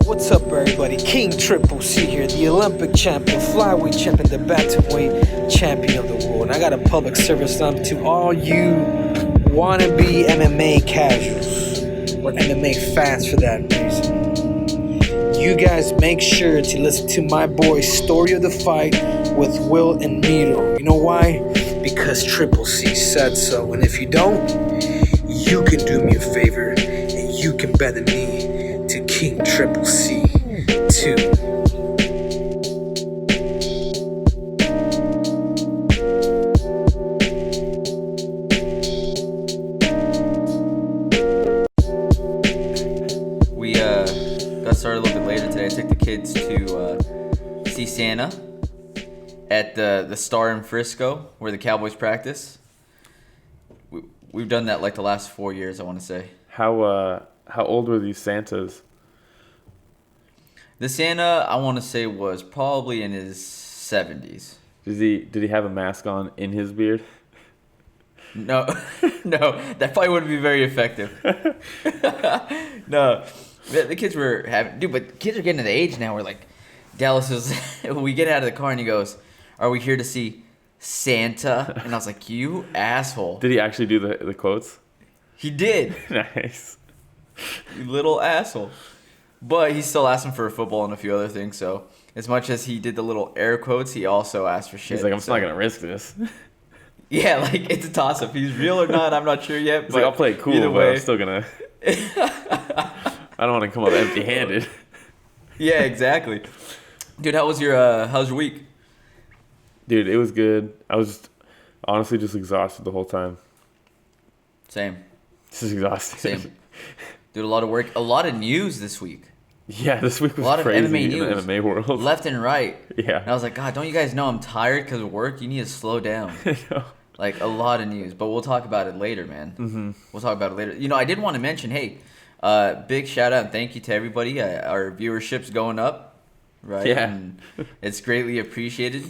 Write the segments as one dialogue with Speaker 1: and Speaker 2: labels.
Speaker 1: What's up, everybody? King Triple C here, the Olympic champion, flyweight champion, the bantamweight champion of the world. And I got a public service announcement to all you wannabe MMA casuals or MMA fans for that reason. You guys make sure to listen to my boy's Story of the Fight with Will and Miro. You know why? Because Triple C said so. And if you don't, you can do me a favor and you can bend the knee to King Triple C too.
Speaker 2: We got started a little bit later today. I took the kids to see Santa at the Star in Frisco, where the Cowboys practice. We've done that like the last 4 years, I want to say.
Speaker 3: How old were these Santas?
Speaker 2: The Santa, I want to say, was probably in his 70s.
Speaker 3: Did he have a mask on in his beard?
Speaker 2: No, that probably wouldn't be very effective. No, the kids were but kids are getting to the age now where like Dallas is. We get out of the car and he goes, "Are we here to see Santa?" And I was like, "You asshole!"
Speaker 3: Did he actually do the quotes?
Speaker 2: He did.
Speaker 3: Nice.
Speaker 2: You little asshole. But he still asked him for a football and a few other things. So as much as he did the little air quotes, he also asked for shit.
Speaker 3: He's like, I'm just not gonna risk this.
Speaker 2: Yeah, like it's a toss up. He's real or not, I'm not sure yet.
Speaker 3: He's like, I'll play it cool, but I'm still gonna. I don't want to come up empty-handed.
Speaker 2: Yeah, exactly. Dude, how's your week?
Speaker 3: Dude, it was good. I was just, honestly just exhausted the whole time.
Speaker 2: Same.
Speaker 3: This is exhausting.
Speaker 2: Same. Dude, a lot of work, a lot of news this week.
Speaker 3: Yeah, this week was
Speaker 2: a lot
Speaker 3: crazy
Speaker 2: of MMA news,
Speaker 3: in the MMA world.
Speaker 2: left and right.
Speaker 3: Yeah.
Speaker 2: And I was like, God, don't you guys know I'm tired because of work? You need to slow down.
Speaker 3: No.
Speaker 2: Like, a lot of news. But we'll talk about it later, man. Mm-hmm. We'll talk about it later. You know, I did want to mention, hey, big shout out and thank you to everybody. Our viewership's going up, right?
Speaker 3: Yeah.
Speaker 2: And it's greatly appreciated.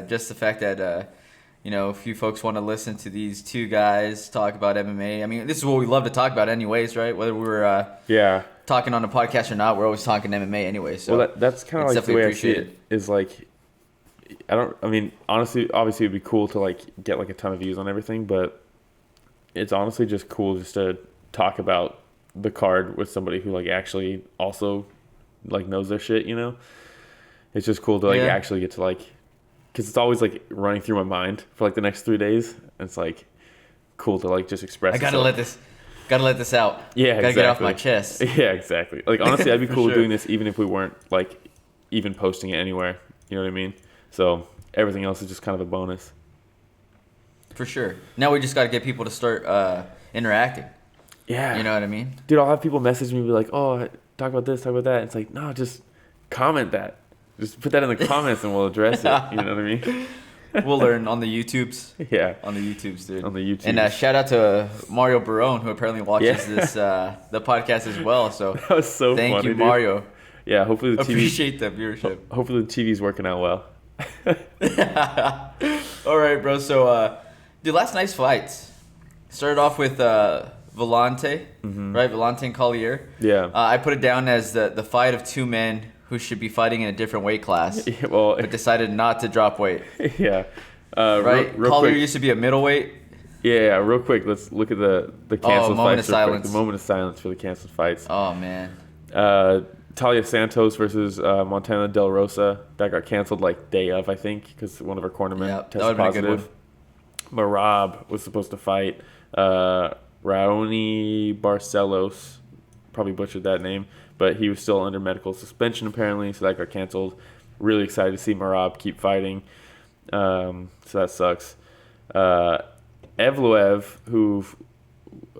Speaker 2: Just the fact that, you know, a few folks want to listen to these two guys talk about MMA. I mean, this is what we love to talk about anyways, right? Whether we're talking on a podcast or not, we're always talking MMA anyway. So
Speaker 3: well, that's kind of like the way I see it. Is like, honestly, obviously it'd be cool to like get like a ton of views on everything, but it's honestly just cool just to talk about the card with somebody who like actually also like knows their shit, you know? It's just cool to like actually get to like, because it's always like running through my mind for like the next 3 days, and it's like cool to like just express.
Speaker 2: I gotta let this out.
Speaker 3: Yeah,
Speaker 2: gotta get off my chest.
Speaker 3: Yeah, exactly. Like honestly, I'd be cool
Speaker 2: sure.
Speaker 3: doing this even if we weren't like even posting it anywhere. You know what I mean? So everything else is just kind of a bonus.
Speaker 2: For sure. Now we just gotta get people to start interacting.
Speaker 3: Yeah.
Speaker 2: You know what I mean?
Speaker 3: Dude, I'll have people message me and be like, "Oh, talk about this, talk about that." It's like, no, just comment that. Just put that in the comments and we'll address it. You know what I mean?
Speaker 2: We'll learn on the YouTubes.
Speaker 3: Yeah.
Speaker 2: On the YouTubes, dude.
Speaker 3: On the YouTubes.
Speaker 2: And shout out to Mario Barone, who apparently watches this the podcast as well. So
Speaker 3: that was so funny,
Speaker 2: thank you,
Speaker 3: dude.
Speaker 2: Mario.
Speaker 3: Yeah, hopefully the TV...
Speaker 2: Appreciate the viewership.
Speaker 3: Hopefully the TV's working out well.
Speaker 2: All right, bro. So, dude, last night's fights started off with Villante, right? Villante and Collier.
Speaker 3: Yeah.
Speaker 2: I put it down as the fight of two men who should be fighting in a different weight class, but decided not to drop weight.
Speaker 3: Yeah.
Speaker 2: Right?
Speaker 3: Real
Speaker 2: Collier
Speaker 3: quick.
Speaker 2: used to be a middleweight.
Speaker 3: Yeah, real quick, let's look at the canceled
Speaker 2: moment
Speaker 3: fights.
Speaker 2: of silence.
Speaker 3: The moment of silence for the canceled fights.
Speaker 2: Oh, man.
Speaker 3: Talia Santos versus Montana Del Rosa. That got canceled like day of, I think, because one of our cornermen tested positive. Marab was supposed to fight Raoni Barcelos. Probably butchered that name. But he was still under medical suspension, apparently, so that got canceled. Really excited to see Marab keep fighting. So that sucks. Evloev,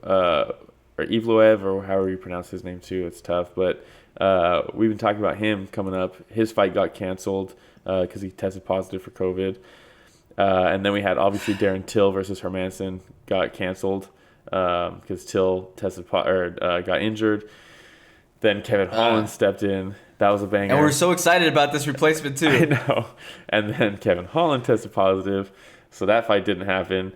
Speaker 3: or Evloev, or however you pronounce his name too, it's tough. But we've been talking about him coming up. His fight got canceled because he tested positive for COVID. And then we had, obviously, Darren Till versus Hermansson got canceled because Till got injured. Then Kevin Holland stepped in. That was a banger.
Speaker 2: And we're so excited about this replacement, too.
Speaker 3: I know. And then Kevin Holland tested positive, so that fight didn't happen.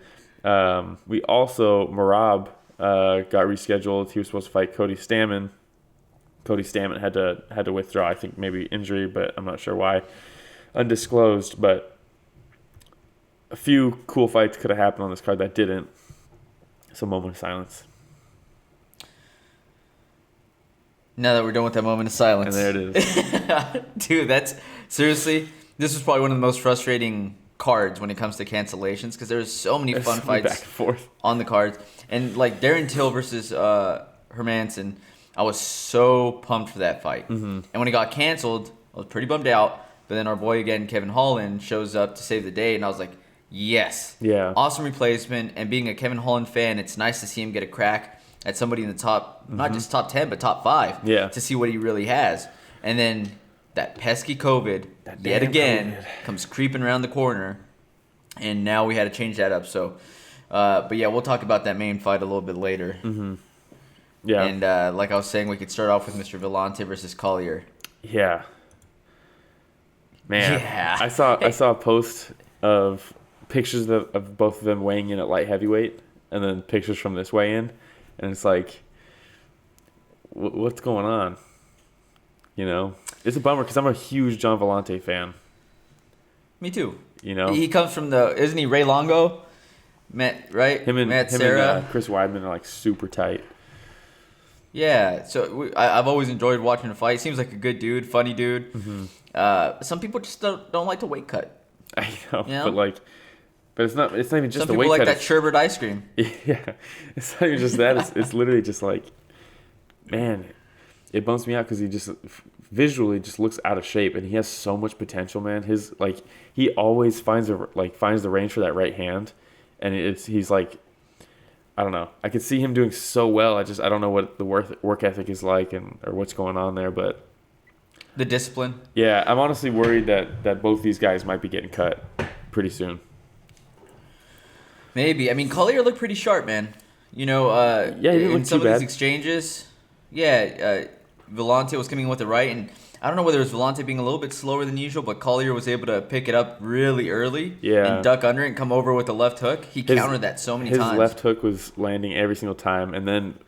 Speaker 3: We also, Marab got rescheduled. He was supposed to fight Cody Stammen. Cody Stammen had to withdraw. I think maybe injury, but I'm not sure why. Undisclosed, but a few cool fights could have happened on this card that didn't. So moment of silence.
Speaker 2: Now that we're done with that moment of silence.
Speaker 3: And there it is.
Speaker 2: Dude, that's... Seriously, this was probably one of the most frustrating cards when it comes to cancellations because there's so many fun fights
Speaker 3: back and forth on
Speaker 2: the cards. And like Darren Till versus Hermansson, I was so pumped for that fight. And when it got canceled, I was pretty bummed out. But then our boy again, Kevin Holland, shows up to save the day, and I was like, yes.
Speaker 3: Yeah.
Speaker 2: Awesome replacement. And being a Kevin Holland fan, it's nice to see him get a crack at somebody in the top, not just top 10, but top 5.
Speaker 3: Yeah.
Speaker 2: To see what he really has. And then that pesky COVID, yet again, comes creeping around the corner. And now we had to change that up. So, but yeah, we'll talk about that main fight a little bit later.
Speaker 3: Yeah.
Speaker 2: And like I was saying, we could start off with Mr. Villante versus Collier.
Speaker 3: Yeah. Man,
Speaker 2: yeah.
Speaker 3: I saw a post of pictures of both of them weighing in at light heavyweight, and then pictures from this weigh-in, and it's like, what's going on? You know, it's a bummer because I'm a huge John Villante fan.
Speaker 2: Me too.
Speaker 3: You know,
Speaker 2: he comes from isn't he Ray Longo? Matt, right?
Speaker 3: Him and Chris Weidman are like super tight.
Speaker 2: Yeah, so I've always enjoyed watching him fight. Seems like a good dude, funny dude. Some people just don't like the weight cut.
Speaker 3: I know, you know? But it's not even just
Speaker 2: the
Speaker 3: weight cut.
Speaker 2: Some people like that sherbet ice cream.
Speaker 3: Yeah, it's not even just that. It's literally just like, man, it bums me out because he just visually just looks out of shape, and he has so much potential, man. He always finds the range for that right hand, and he's like, I don't know. I could see him doing so well. I don't know what the work ethic is like or what's going on there, but
Speaker 2: the discipline.
Speaker 3: Yeah, I'm honestly worried that both these guys might be getting cut pretty soon.
Speaker 2: Maybe. I mean, Collier looked pretty sharp, man. You know,
Speaker 3: he didn't look
Speaker 2: in some
Speaker 3: too
Speaker 2: of
Speaker 3: bad.
Speaker 2: these exchanges, Villante was coming with the right, and I don't know whether it was Villante being a little bit slower than usual, but Collier was able to pick it up really early and duck under it and come over with the left hook. He countered that so many times.
Speaker 3: His left hook was landing every single time, and then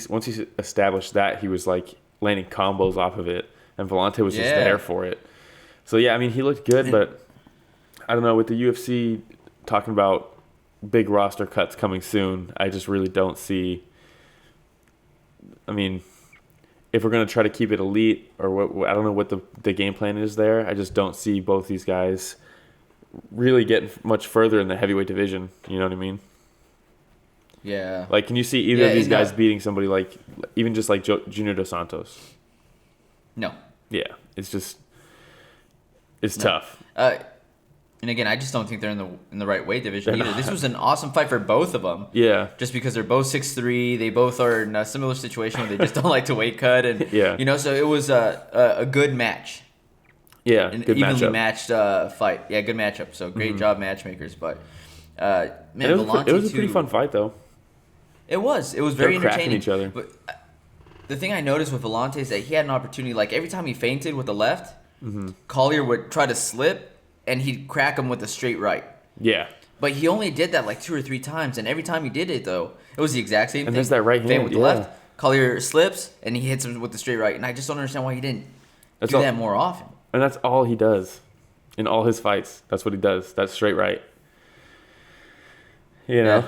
Speaker 3: once he established that, he was like landing combos off of it, and Villante was just there for it. So yeah, I mean, he looked good, but I don't know, with the UFC talking about big roster cuts coming soon, I just really don't see. I mean, if we're going to try to keep it elite, or what, I don't know what the game plan is there. I just don't see both these guys really getting much further in the heavyweight division. You know what I mean?
Speaker 2: Yeah.
Speaker 3: Like, can you see either of these guys beating somebody like, even just like Junior Dos Santos?
Speaker 2: No.
Speaker 3: Yeah, it's tough.
Speaker 2: And again, I just don't think they're in the right weight division either. This was an awesome fight for both of them.
Speaker 3: Yeah.
Speaker 2: Just because they're both 6'3", they both are in a similar situation where they just don't like to weight cut, and you know, so it was a good match.
Speaker 3: Yeah,
Speaker 2: an
Speaker 3: good
Speaker 2: evenly
Speaker 3: matchup.
Speaker 2: matched fight. Yeah, good matchup. So great job, matchmakers. But man,
Speaker 3: it was a pretty fun fight though.
Speaker 2: It was very entertaining.
Speaker 3: Each other.
Speaker 2: But the thing I noticed with Villante is that he had an opportunity. Like every time he feinted with the left, Collier would try to slip, and he'd crack him with a straight right.
Speaker 3: Yeah.
Speaker 2: But he only did that like 2 or 3 times, and every time he did it, though, it was the exact same thing.
Speaker 3: And there's that right hand,
Speaker 2: Feint with the left, Collier slips, and he hits him with the straight right. And I just don't understand why he didn't do that more often.
Speaker 3: And that's all he does in all his fights. That's what he does. That's straight right. You know?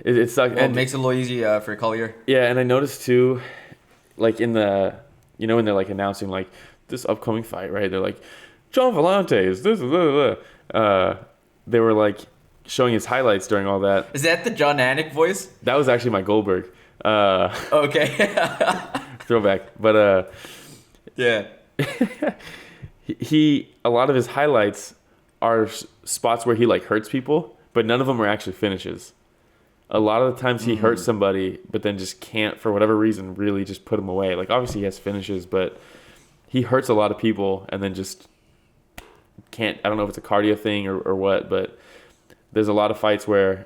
Speaker 3: It sucks.
Speaker 2: Well, it makes it a little easy for Collier.
Speaker 3: Yeah, and I noticed too, like in the, you know, when they're like announcing like this upcoming fight, right? They're like, John Villante is this, they were like showing his highlights during all that.
Speaker 2: Is that the John Anik voice?
Speaker 3: That was actually my Goldberg.
Speaker 2: Okay.
Speaker 3: Throwback. But
Speaker 2: yeah.
Speaker 3: he a lot of his highlights are spots where he like hurts people, but none of them are actually finishes. A lot of the times he hurts somebody, but then just can't, for whatever reason, really just put him away. Like obviously he has finishes, but he hurts a lot of people and then just can't. I don't know if it's a cardio thing or what, but there's a lot of fights where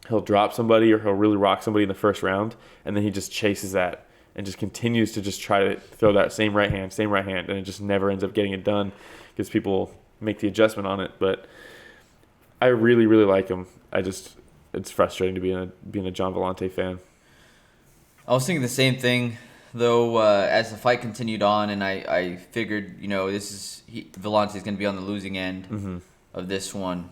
Speaker 3: he'll drop somebody or he'll really rock somebody in the first round, and then he just chases that and just continues to just try to throw that same right hand, and it just never ends up getting it done because people make the adjustment on it. But I really, really like him. It's frustrating to be a John Villante fan.
Speaker 2: I was thinking the same thing though, as the fight continued on, and I figured, Villante is going to be on the losing end of this one.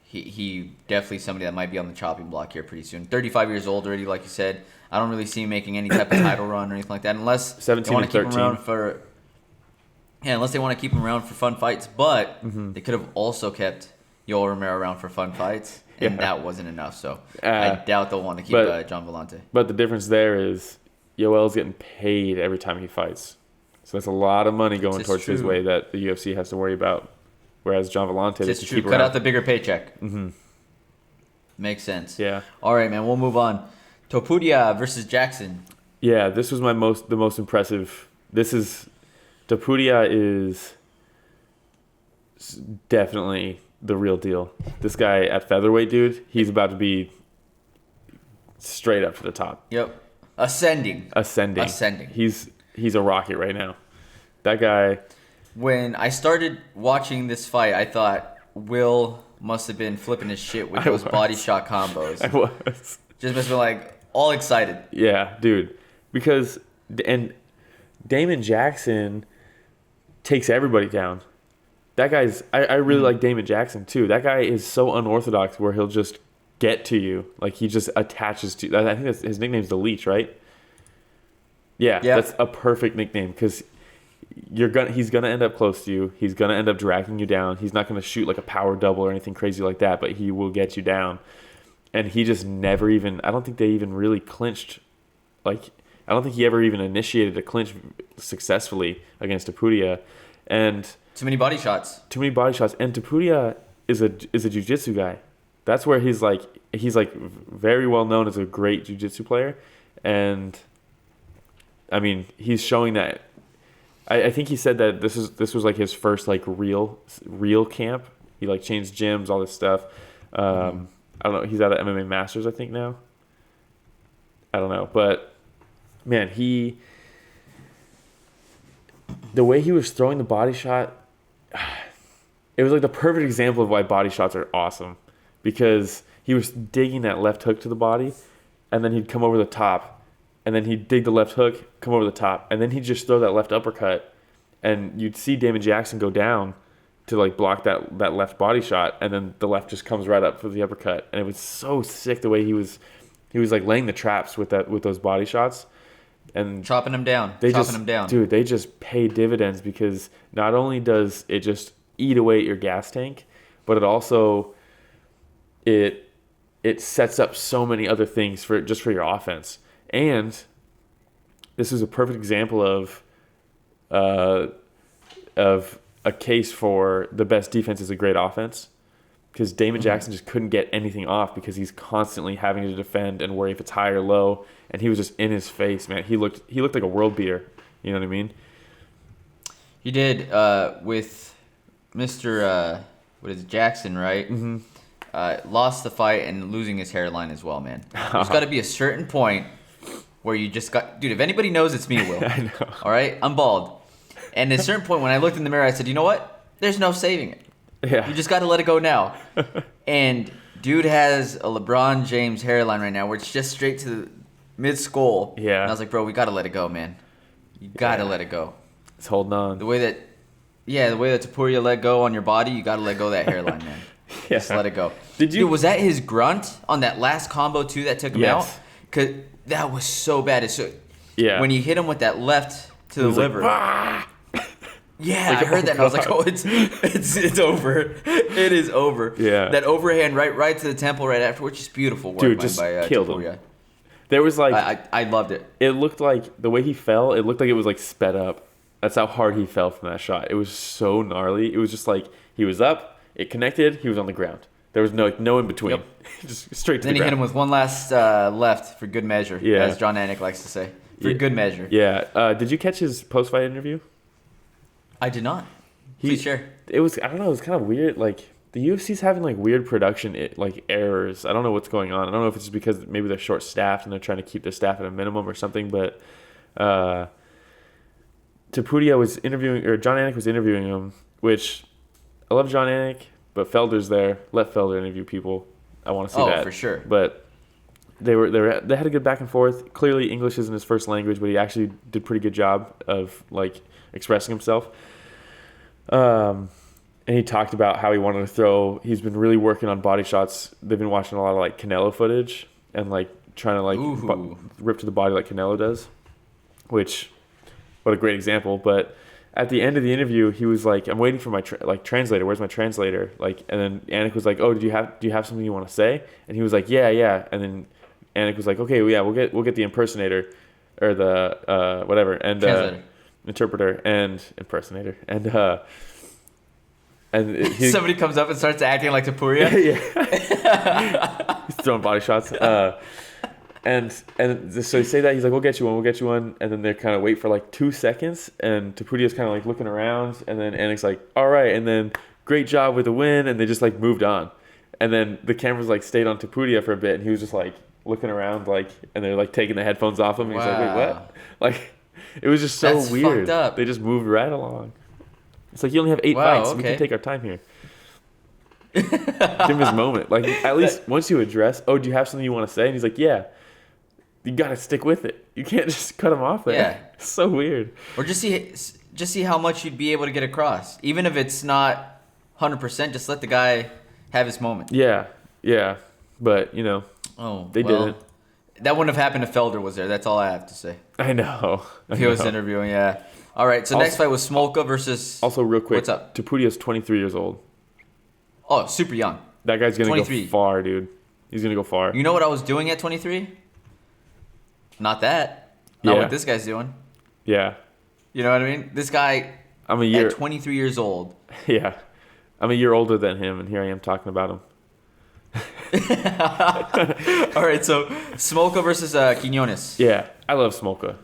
Speaker 2: He definitely somebody that might be on the chopping block here pretty soon. 35 years old already, like you said. I don't really see him making any type of title run or anything like that, unless they want to keep him around for. Yeah, unless they want to keep him around for fun fights, but they could have also kept Yoel Romero around for fun fights, and that wasn't enough. So I doubt they'll want to keep John Villante.
Speaker 3: But the difference there is Yoel's getting paid every time he fights, so that's a lot of money going towards his way that the UFC has to worry about. Whereas John Villante, they can keep around.
Speaker 2: Cut out the bigger paycheck. Makes sense.
Speaker 3: Yeah.
Speaker 2: All right, man. We'll move on. Topuria versus Jackson.
Speaker 3: Yeah, this was the most impressive. Topuria is definitely the real deal. This guy at featherweight, dude, he's about to be straight up to the top.
Speaker 2: Yep. Ascending.
Speaker 3: He's a rocket right now. That guy.
Speaker 2: When I started watching this fight, I thought Will must have been flipping his shit with those body shot combos.
Speaker 3: I was.
Speaker 2: Just must have been all excited.
Speaker 3: Yeah, dude. Because Damon Jackson takes everybody down. That guy's. I really like Damon Jackson too. That guy is so unorthodox where he'll just get to you. He just attaches to. I think his nickname's the Leech, right? Yeah, that's a perfect nickname because. He's gonna end up close to you. He's gonna end up dragging you down. He's not gonna shoot a power double or anything crazy like that, but he will get you down. And he just never even. I don't think they even really clinched. I don't think he ever even initiated a clinch successfully against Topuria. And
Speaker 2: too many body shots.
Speaker 3: And Topuria is a jiu-jitsu guy. That's where he's very well known as a great jiu-jitsu player, and I mean he's showing that. I think he said that this was his first real camp. He changed gyms, all this stuff. I don't know. He's at MMA Masters, I think now. I don't know, but man, the way he was throwing the body shot, it was the perfect example of why body shots are awesome, because he was digging that left hook to the body, and then he'd come over the top. And then he'd dig the left hook, come over the top, and then he'd just throw that left uppercut, and you'd see Damon Jackson go down to block that left body shot, and then the left just comes right up for the uppercut, and it was so sick the way he was laying the traps with those body shots, and
Speaker 2: chopping them down,
Speaker 3: dude. They just pay dividends because not only does it just eat away at your gas tank, but it also it sets up so many other things for your offense. And this is a perfect example of a case for the best defense is a great offense, because Damon Jackson just couldn't get anything off because he's constantly having to defend and worry if it's high or low, and he was just in his face, man. He looked like a world beater. You know what I mean?
Speaker 2: He did with Mr. Jackson, right? Lost the fight and losing his hairline as well, man. There's got to be a certain point where you just got... Dude, if anybody knows, it's me, Will.
Speaker 3: I know.
Speaker 2: All right? I'm bald. And at a certain point, when I looked in the mirror, I said, you know what? There's no saving it.
Speaker 3: Yeah.
Speaker 2: You just got to let it go now. And dude has a LeBron James hairline right now where it's just straight to the mid-skull.
Speaker 3: Yeah.
Speaker 2: And I was like, bro, we got to let it go, man. You got to let it go.
Speaker 3: It's holding on.
Speaker 2: The way that Topuria let go on your body, you got to let go of that hairline, man.
Speaker 3: Yeah.
Speaker 2: Just let it go.
Speaker 3: Dude,
Speaker 2: was that his grunt on that last combo, too, that took him out? Because that was so bad. When you hit him with that left to the liver. Yeah, I heard that. And I was like, oh, it's over. It is over.
Speaker 3: Yeah.
Speaker 2: That overhand right to the temple right after, which is beautiful work.
Speaker 3: Dude, just
Speaker 2: by
Speaker 3: killed
Speaker 2: Topuria.
Speaker 3: him. There was
Speaker 2: I loved it.
Speaker 3: It looked like the way he fell, it looked like it was sped up. That's how hard he fell from that shot. It was so gnarly. It was just he was up, it connected, he was on the ground. There was no in between. Yep. Just straight to the ground.
Speaker 2: Then he hit him with one last left for good measure, as John Anik likes to say. For good measure.
Speaker 3: Yeah. Did you catch his post-fight interview?
Speaker 2: I did not. Please share.
Speaker 3: It was, I don't know, it was kind of weird. The UFC's having weird production errors. I don't know what's going on. I don't know if it's just because maybe they're short-staffed and they're trying to keep their staff at a minimum or something, but Topuria was interviewing, or John Anik was interviewing him, which I love John Anik, but Felder's there. Let Felder interview people. I want to see that.
Speaker 2: Oh, for sure.
Speaker 3: But they had a good back and forth. Clearly, English isn't his first language, but he actually did a pretty good job of like expressing himself. And he talked about how he wanted to throw. He's been really working on body shots. They've been watching a lot of like Canelo footage and like trying to like rip to the body like Canelo does. Which, what a great example! But at the end of the interview, he was like, "I'm waiting for my translator. Where's my translator?" Like, and then Anik was like, "Oh, do you have something you want to say?" And he was like, "Yeah." And then Anik was like, "Okay, well, yeah, we'll get the impersonator, or the whatever, and interpreter and impersonator, and
Speaker 2: somebody comes up and starts acting like Topuria.
Speaker 3: Yeah, he's throwing body shots." And so they say that, he's like, we'll get you one. And then they kind of wait for like 2 seconds. And Topuria's kind of like looking around. And then Anik's like, all right. And then great job with the win. And they just like moved on. And then the cameras like stayed on Topuria for a bit. And he was just like looking around like, and they're like taking the headphones off him. And he's like, wait, what? Like, it was just so
Speaker 2: That's
Speaker 3: weird.
Speaker 2: Fucked up.
Speaker 3: They just moved right along. It's like, you only have 8 fights. Okay. We can take our time here. Give him his moment. Like, at least once you address, oh, do you have something you want to say? And he's like, yeah. You got to stick with it. You can't just cut him off there. Yeah. It's so weird.
Speaker 2: Or just see how much you'd be able to get across. Even if it's not 100%, just let the guy have his moment.
Speaker 3: Yeah. But, they didn't.
Speaker 2: That wouldn't have happened if Felder was there. That's all I have to say.
Speaker 3: I know.
Speaker 2: If he was interviewing, yeah. All right, so next fight was Smolka versus...
Speaker 3: Also, real quick.
Speaker 2: What's up?
Speaker 3: Topuria's 23 years old.
Speaker 2: Oh, super young.
Speaker 3: That guy's going to go far, dude. He's going to go far.
Speaker 2: You know what I was doing at 23? Not that. Not what this guy's doing.
Speaker 3: Yeah.
Speaker 2: You know what I mean? This guy at 23 years old.
Speaker 3: Yeah. I'm a year older than him, and here I am talking about him.
Speaker 2: All right, so Smolka versus Quiñonez.
Speaker 3: Yeah, I love Smolka.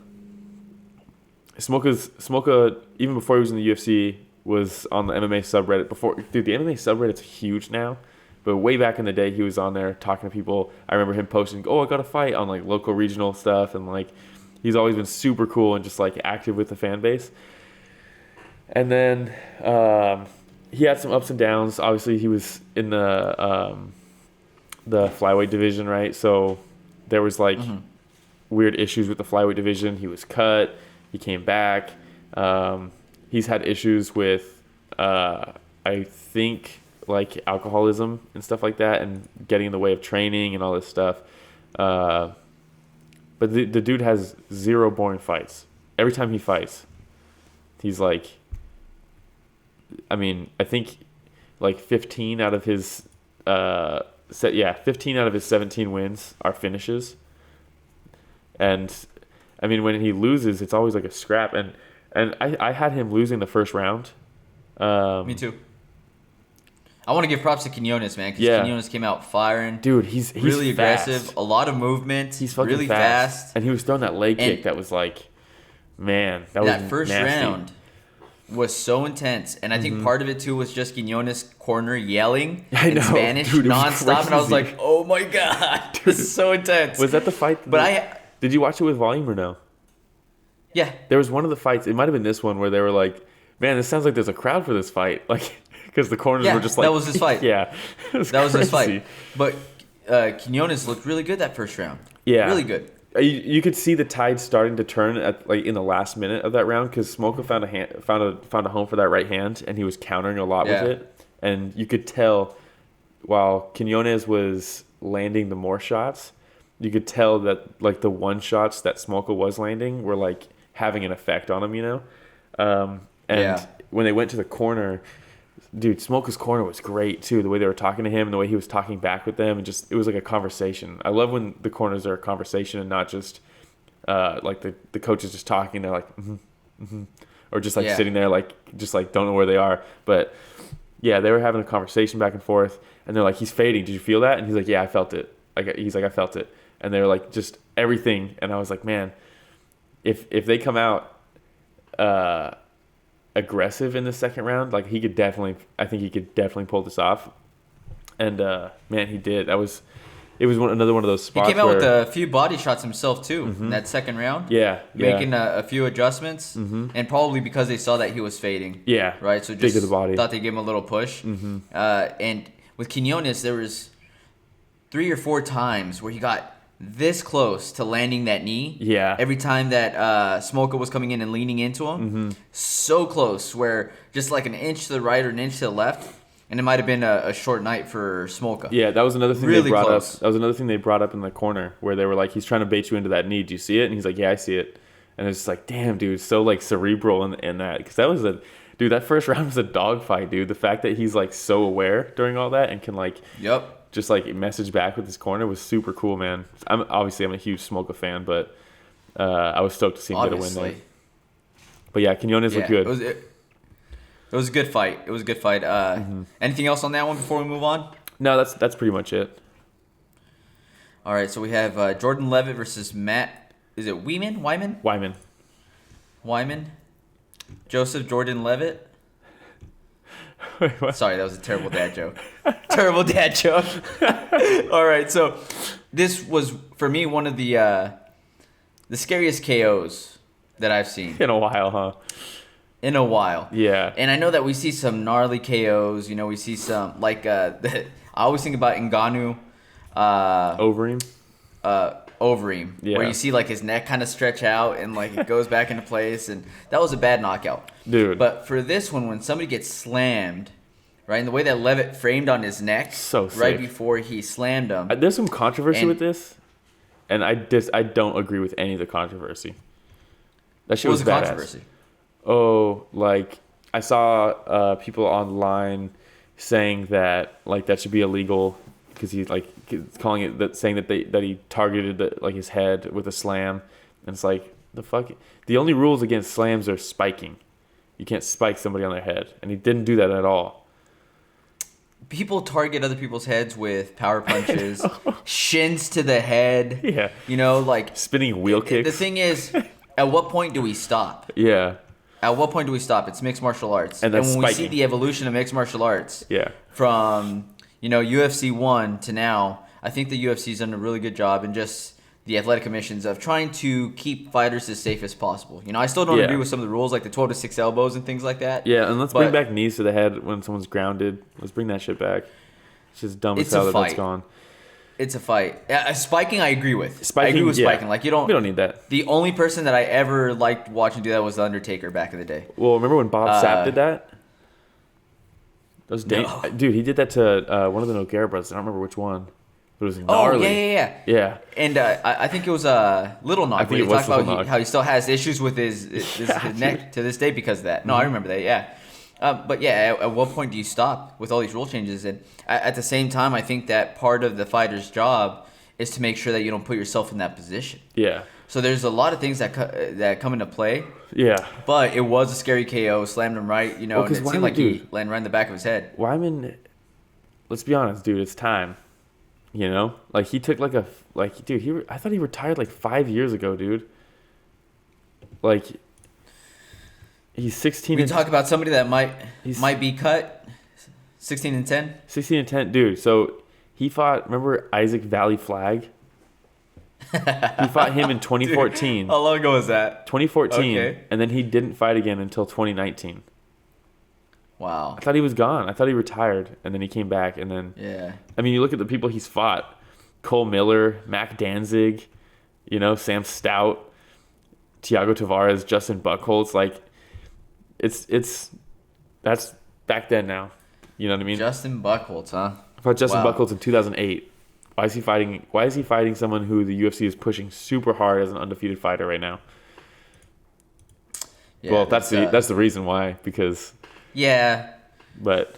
Speaker 3: Smolka, even before he was in the UFC, was on the MMA subreddit. Dude, the MMA subreddit's huge now. But way back in the day, he was on there talking to people. I remember him posting, "Oh, I got a fight," on like local regional stuff, and like he's always been super cool and just like active with the fan base. And then he had some ups and downs. Obviously, he was in the flyweight division, right? So there was like weird issues with the flyweight division. He was cut. He came back. He's had issues with, I think, like alcoholism and stuff like that, and getting in the way of training and all this stuff. But the dude has 0 boring fights. Every time he fights, he's like, I think like 15 out of his 15 out of his 17 wins are finishes. And when he loses, it's always like a scrap. And I had him losing the first round.
Speaker 2: Me too. I want to give props to Quiñonez, man, because Quiñonez came out firing.
Speaker 3: Dude, he's
Speaker 2: really
Speaker 3: fast.
Speaker 2: aggressive, a lot of movement.
Speaker 3: He's fucking
Speaker 2: really
Speaker 3: fast. And he was throwing that leg kick that was like, man, that
Speaker 2: first
Speaker 3: nasty.
Speaker 2: round was so intense. And I think part of it, too, was just Quiñonez corner yelling in Spanish nonstop. And I was like, oh, my God, this is so intense.
Speaker 3: Was that the fight? Did you watch it with volume or no?
Speaker 2: Yeah.
Speaker 3: There was one of the fights, it might have been this one, where they were like, man, this sounds like there's a crowd for this fight. Like... Because the corners were just like...
Speaker 2: that was his fight.
Speaker 3: Yeah.
Speaker 2: Was his fight. But Quiñonez looked really good that first round.
Speaker 3: Yeah.
Speaker 2: Really good.
Speaker 3: You could see the tide starting to turn at like in the last minute of that round, because Smolka found a home for that right hand, and he was countering a lot with it. And you could tell, while Quiñonez was landing the more shots, you could tell that like the one shots that Smolka was landing were like having an effect on him, when they went to the corner... Dude, Smolka's corner was great, too. The way they were talking to him and the way he was talking back with them. And just, it was like a conversation. I love when the corners are a conversation and not just like the coach is just talking. They're like, or just like sitting there, like, just like don't know where they are. But yeah, they were having a conversation back and forth. And they're like, he's fading. Did you feel that? And he's like, yeah, I felt it. He's like, I felt it. And they were like, just everything. And I was like, man, if they come out aggressive in the second round, like I think he could definitely pull this off. And man, he did. It was another one of those spots.
Speaker 2: He came out with a few body shots himself too in that second round. Making a few adjustments, and probably because they saw that he was fading.
Speaker 3: Yeah,
Speaker 2: right. So just thought they'd give him a little push. And with Quiñonez, there was 3 or 4 times where he got this close to landing that knee.
Speaker 3: Yeah.
Speaker 2: Every time that Smolka was coming in and leaning into him. So close, where just like an inch to the right or an inch to the left, and it might have been a short night for Smolka.
Speaker 3: Yeah, that was another thing
Speaker 2: Really
Speaker 3: they brought
Speaker 2: close.
Speaker 3: up. That was another thing they brought up in the corner where they were like, he's trying to bait you into that knee. Do you see it? And he's like, yeah, I see it. And it's just like, damn, dude, so like cerebral in that. Because that was dude, that first round was a dogfight, dude. The fact that he's like so aware during all that and can like just like message back with his corner was super cool, man. I'm a huge Smolka fan, but I was stoked to see him get a win there. But yeah, Quiñonez looked good.
Speaker 2: It was a good fight. It was a good fight. Anything else on that one before we move on?
Speaker 3: No, that's pretty much it.
Speaker 2: All right, so we have Jordan Leavitt versus Matt. Is it Wiman? Wiman. Joseph Jordan Leavitt.
Speaker 3: Wait, what?
Speaker 2: Sorry, that was a terrible dad joke. Terrible dad joke. All right, so this was for me one of the scariest KOs that I've seen
Speaker 3: In a while, huh?
Speaker 2: in a while.
Speaker 3: Yeah.
Speaker 2: And I know that we see some gnarly KOs. You know, we see some like I always think about Ngannou.
Speaker 3: Overeem.
Speaker 2: Overeem,
Speaker 3: Yeah.
Speaker 2: where you see like his neck kind of stretch out and like it goes back into place, and that was a bad knockout,
Speaker 3: dude.
Speaker 2: But for this one, when somebody gets slammed, right, and the way that Leavitt framed on his neck,
Speaker 3: so sick.
Speaker 2: right before he slammed him,
Speaker 3: There's some controversy with this, and I don't agree with any of the controversy. That shit was badass.
Speaker 2: Controversy?
Speaker 3: Oh, like I saw people online saying that like that should be illegal because he like calling it that, saying that he targeted like his head with a slam, and it's like the fuck. The only rules against slams are spiking. You can't spike somebody on their head, and he didn't do that at all.
Speaker 2: People target other people's heads with power punches, shins to the head.
Speaker 3: Yeah,
Speaker 2: you know, like
Speaker 3: spinning wheel kicks.
Speaker 2: The thing is, at what point do we stop?
Speaker 3: Yeah.
Speaker 2: At what point do we stop? It's mixed martial arts,
Speaker 3: and
Speaker 2: when
Speaker 3: spiking.
Speaker 2: we see the evolution of mixed martial arts,
Speaker 3: yeah,
Speaker 2: from UFC 1 to now, I think the UFC's done a really good job in just the athletic commissions of trying to keep fighters as safe as possible. I still don't agree with some of the rules, like the 12 to 6 elbows and things like that.
Speaker 3: Yeah, and let's bring back knees to the head when someone's grounded. Let's bring that shit back. It's just dumb as hell that's gone.
Speaker 2: It's a fight. Spiking, I agree with.
Speaker 3: Spiking,
Speaker 2: I agree with spiking. Like we don't
Speaker 3: need that.
Speaker 2: The only person that I ever liked watching do that was The Undertaker back in the day.
Speaker 3: Well, remember when Bob Sapp did that? That was dude, he did that to one of the Nogueira brothers. I don't remember which one. But it was gnarly.
Speaker 2: Oh, yeah. And I think it was Little Nog.
Speaker 3: I think it was
Speaker 2: talked about how he still has issues with his neck to this day because of that. No, I remember that, yeah. But yeah, at what point do you stop with all these rule changes? And at the same time, I think that part of the fighter's job is to make sure that you don't put yourself in that position.
Speaker 3: Yeah.
Speaker 2: So there's a lot of things that come into play.
Speaker 3: Yeah.
Speaker 2: But it was a scary KO, slammed him right, and it seemed like he landed right in the back of his head.
Speaker 3: Wiman, let's be honest, dude, it's time. Like he took I thought he retired like 5 years ago, dude. Like he's 16.
Speaker 2: We talk about somebody that might be cut. 16-10.
Speaker 3: 16-10, dude. So he fought. Remember Isaac Valley Flag? He fought him in 2014.
Speaker 2: Dude, how long ago was that?
Speaker 3: 2014,
Speaker 2: okay.
Speaker 3: And then he didn't fight again until 2019.
Speaker 2: Wow.
Speaker 3: I thought he was gone. I thought he retired, and then he came back, and then...
Speaker 2: Yeah.
Speaker 3: I mean, you look at the people he's fought. Cole Miller, Mac Danzig, Sam Stout, Thiago Tavares, Justin Buchholz. Like, that's back then now. You know what I mean?
Speaker 2: Justin Buchholz, huh?
Speaker 3: I fought Justin Buchholz in 2008. Why is he fighting someone who the UFC is pushing super hard as an undefeated fighter right now? Yeah, well, that's the reason why, because...
Speaker 2: Yeah.
Speaker 3: But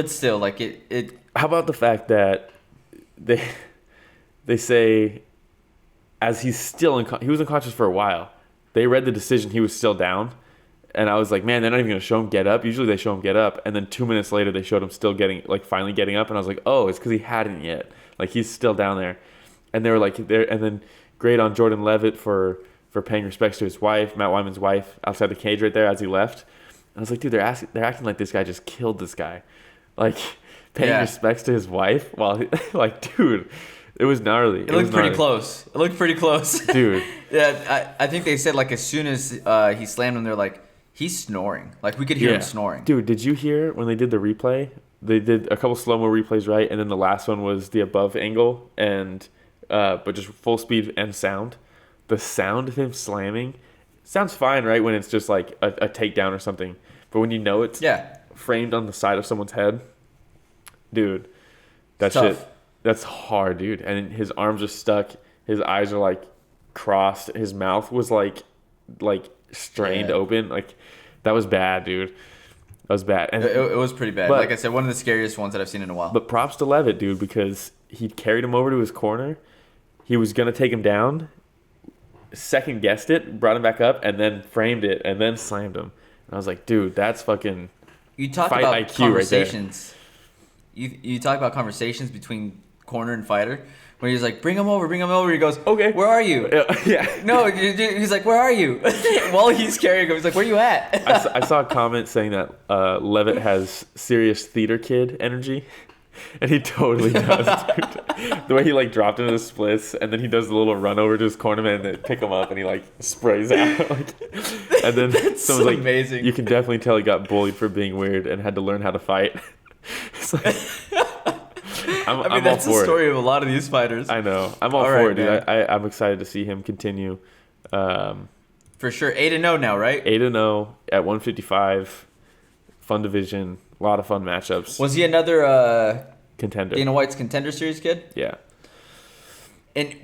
Speaker 2: still, like it.
Speaker 3: How about the fact that they say, as he's still he was unconscious for a while. They read the decision, he was still down, and I was like, man, they're not even gonna show him get up. Usually they show him get up, and then 2 minutes later they showed him still finally getting up, and I was like, oh, it's because he hadn't yet. Like he's still down there, and they were like there, and then great on Jordan Leavitt for paying respects to his wife, Matt Wiman's wife, outside the cage right there as he left. I was like, dude, they're acting like this guy just killed this guy, like paying respects to his wife while like, dude, it was gnarly.
Speaker 2: It looked pretty close. It looked pretty close,
Speaker 3: dude.
Speaker 2: Yeah, I think they said like as soon as he slammed him, they're like, he's snoring. Like we could hear him snoring.
Speaker 3: Dude, did you hear when they did the replay? They did a couple slow-mo replays, right? And then the last one was the above angle, and but just full speed and sound. The sound of him slamming sounds fine, right? When it's just like a takedown or something. But when you know it's framed on the side of someone's head, dude, that shit, that's hard, dude. And his arms are stuck. His eyes are like crossed. His mouth was like strained open. Like, that was bad, dude. That was bad. And
Speaker 2: it was pretty bad. Like I said, one of the scariest ones that I've seen in a while.
Speaker 3: But props to Leavitt, dude, because he carried him over to his corner. He was going to take him down, second guessed it, brought him back up, and then framed it, and then slammed him. And I was like, dude, that's fucking
Speaker 2: you talk
Speaker 3: fight
Speaker 2: about
Speaker 3: IQ
Speaker 2: conversations. Right there. You talk about conversations between corner and fighter. When he's like, bring him over. He goes, okay, where are you?
Speaker 3: Yeah.
Speaker 2: No, he's like, where are you? While he's carrying him, he's like, where you at?
Speaker 3: I saw a comment saying that Leavitt has serious theater kid energy. And he totally does, dude. The way he like dropped into the splits, and then he does the little run over to his cornerman and then pick him up, and he like sprays out. And then someone's like,
Speaker 2: amazing.
Speaker 3: You can definitely tell he got bullied for being weird and had to learn how to fight. It's like, I'm
Speaker 2: that's
Speaker 3: all for
Speaker 2: the story
Speaker 3: it.
Speaker 2: of a lot of these fighters.
Speaker 3: I know. I'm all for it, dude. I'm excited to see him continue.
Speaker 2: For sure. 8-0 now, right?
Speaker 3: 8-0 at 155. Fun division. A lot of fun matchups.
Speaker 2: Was he another
Speaker 3: contender?
Speaker 2: Dana White's Contender Series kid?
Speaker 3: Yeah.
Speaker 2: And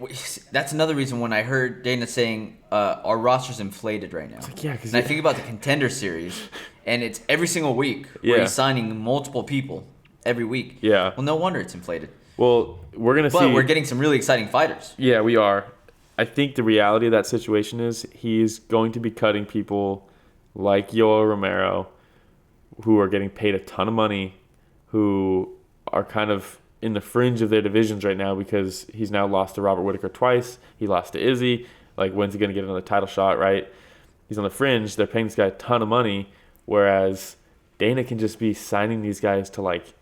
Speaker 2: that's another reason when I heard Dana saying our roster's inflated right now.
Speaker 3: Like, yeah,
Speaker 2: and I think about the Contender Series, and it's every single week where he's signing multiple people every week.
Speaker 3: Yeah.
Speaker 2: Well, no wonder it's inflated.
Speaker 3: Well, we're gonna see.
Speaker 2: But we're getting some really exciting fighters.
Speaker 3: Yeah, we are. I think the reality of that situation is he's going to be cutting people like Yoel Romero, who are getting paid a ton of money, who are kind of in the fringe of their divisions right now because he's now lost to Robert Whittaker twice. He lost to Izzy. Like, when's he going to get another title shot, right? He's on the fringe. They're paying this guy a ton of money, whereas Dana can just be signing these guys to, like,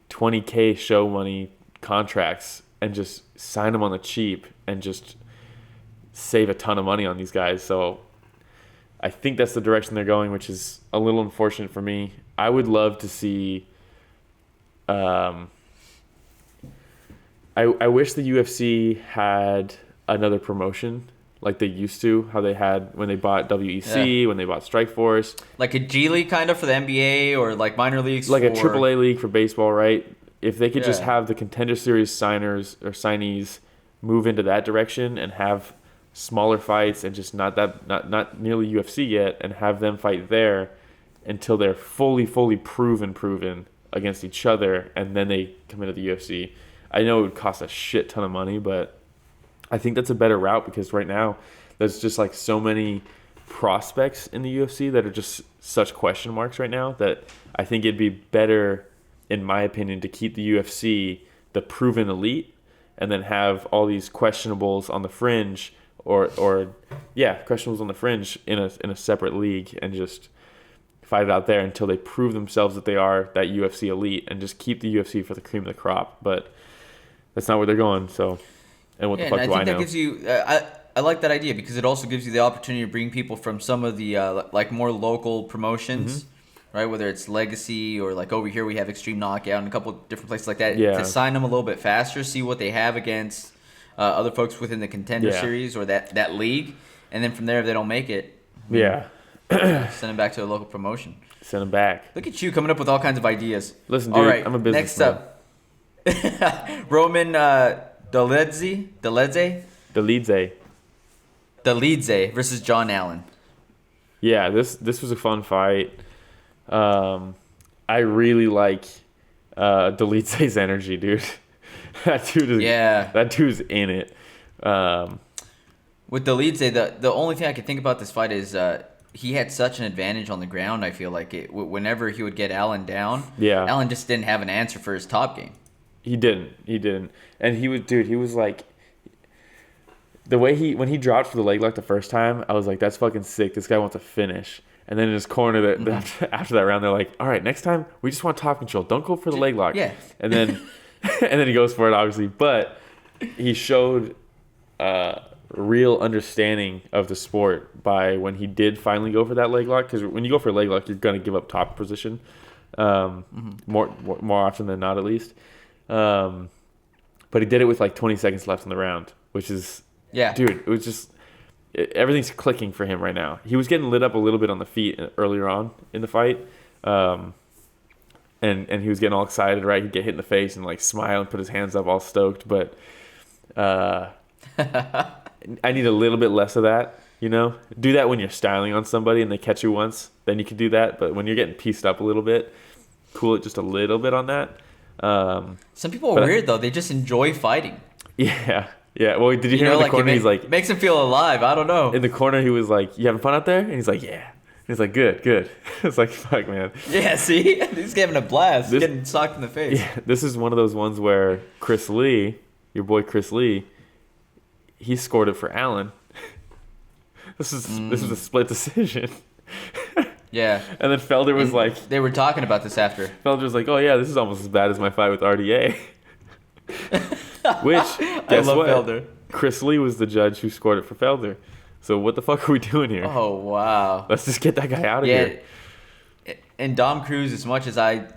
Speaker 3: $20K show money contracts and just sign them on the cheap and just save a ton of money on these guys. So I think that's the direction they're going, which is a little unfortunate for me. I would love to see. I wish the UFC had another promotion like they used to, how they had when they bought WEC, when they bought Strikeforce.
Speaker 2: Like a G League kind of for the NBA, or like minor leagues.
Speaker 3: Like a AAA league for baseball, right? If they could just have the Contender Series signers or signees move into that direction and have smaller fights and just not nearly UFC yet, and have them fight there until they're fully proven against each other, and then they come into the UFC. I know it would cost a shit ton of money, but I think that's a better route because right now there's just like so many prospects in the UFC that are just such question marks right now that I think it'd be better, in my opinion, to keep the UFC the proven elite and then have all these questionables on the fringe questionables on the fringe in a separate league and just fight it out there until they prove themselves that they are that UFC elite, and just keep the UFC for the cream of the crop. But that's not where they're going. So, and what the fuck do I know?
Speaker 2: I think that gives you. I like that idea because it also gives you the opportunity to bring people from some of the like more local promotions, right? Whether it's Legacy or like over here we have Extreme Knockout and a couple of different places like that.
Speaker 3: Yeah.
Speaker 2: To sign them a little bit faster, see what they have against other folks within the Contender Series or that league, and then from there if they don't make it, send them back to a local promotion.
Speaker 3: Send them back.
Speaker 2: Look at you coming up with all kinds of ideas.
Speaker 3: Listen, dude, all right, I'm a businessman.
Speaker 2: Next up, Roman Dolidze versus John Allan.
Speaker 3: Yeah, this was a fun fight. I really like Dolidze's energy, dude. That dude's in it.
Speaker 2: With Dolidze, the only thing I could think about this fight is he had such an advantage on the ground. I feel like whenever he would get Allan down, Allan just didn't have an answer for his top game.
Speaker 3: He didn't. And he was like, the way when he dropped for the leg lock the first time, I was like, that's fucking sick. This guy wants to finish. And then in his corner, after that round, they're like, all right, next time we just want top control. Don't go for the leg lock.
Speaker 2: Yeah.
Speaker 3: And then he goes for it, obviously. But he showed real understanding of the sport by when he did finally go for that leg lock. Because when you go for a leg lock, you're going to give up top position more often than not, at least. but he did it with like 20 seconds left in the round, which is dude, it was just everything's clicking for him right now. He was getting lit up a little bit on the feet earlier on in the fight, and he was getting all excited, right? He'd get hit in the face and like smile and put his hands up all stoked, but I need a little bit less of that. You know, do that when you're styling on somebody and they catch you once, then you can do that. But when you're getting pieced up a little bit, cool it just a little bit on that.
Speaker 2: Some people are weird though; they just enjoy fighting.
Speaker 3: Yeah. Well, did you hear in the corner? He's like,
Speaker 2: makes him feel alive. I don't know.
Speaker 3: In the corner, he was like, "You having fun out there?" And he's like, "Yeah." And he's like, "Good." It's like, fuck, man.
Speaker 2: Yeah. See, he's having a blast. Getting socked in the face.
Speaker 3: Yeah. This is one of those ones where Chris Lee, your boy Chris Lee, he scored it for Allan. This is a split decision.
Speaker 2: Yeah.
Speaker 3: And then Felder was like...
Speaker 2: They were talking about this after.
Speaker 3: Felder was like, oh, yeah, this is almost as bad as my fight with RDA. Which, guess what? Felder. Chris Lee was the judge who scored it for Felder. So what the fuck are we doing here?
Speaker 2: Oh, wow.
Speaker 3: Let's just get that guy out of here.
Speaker 2: And Dom Cruz, as much as I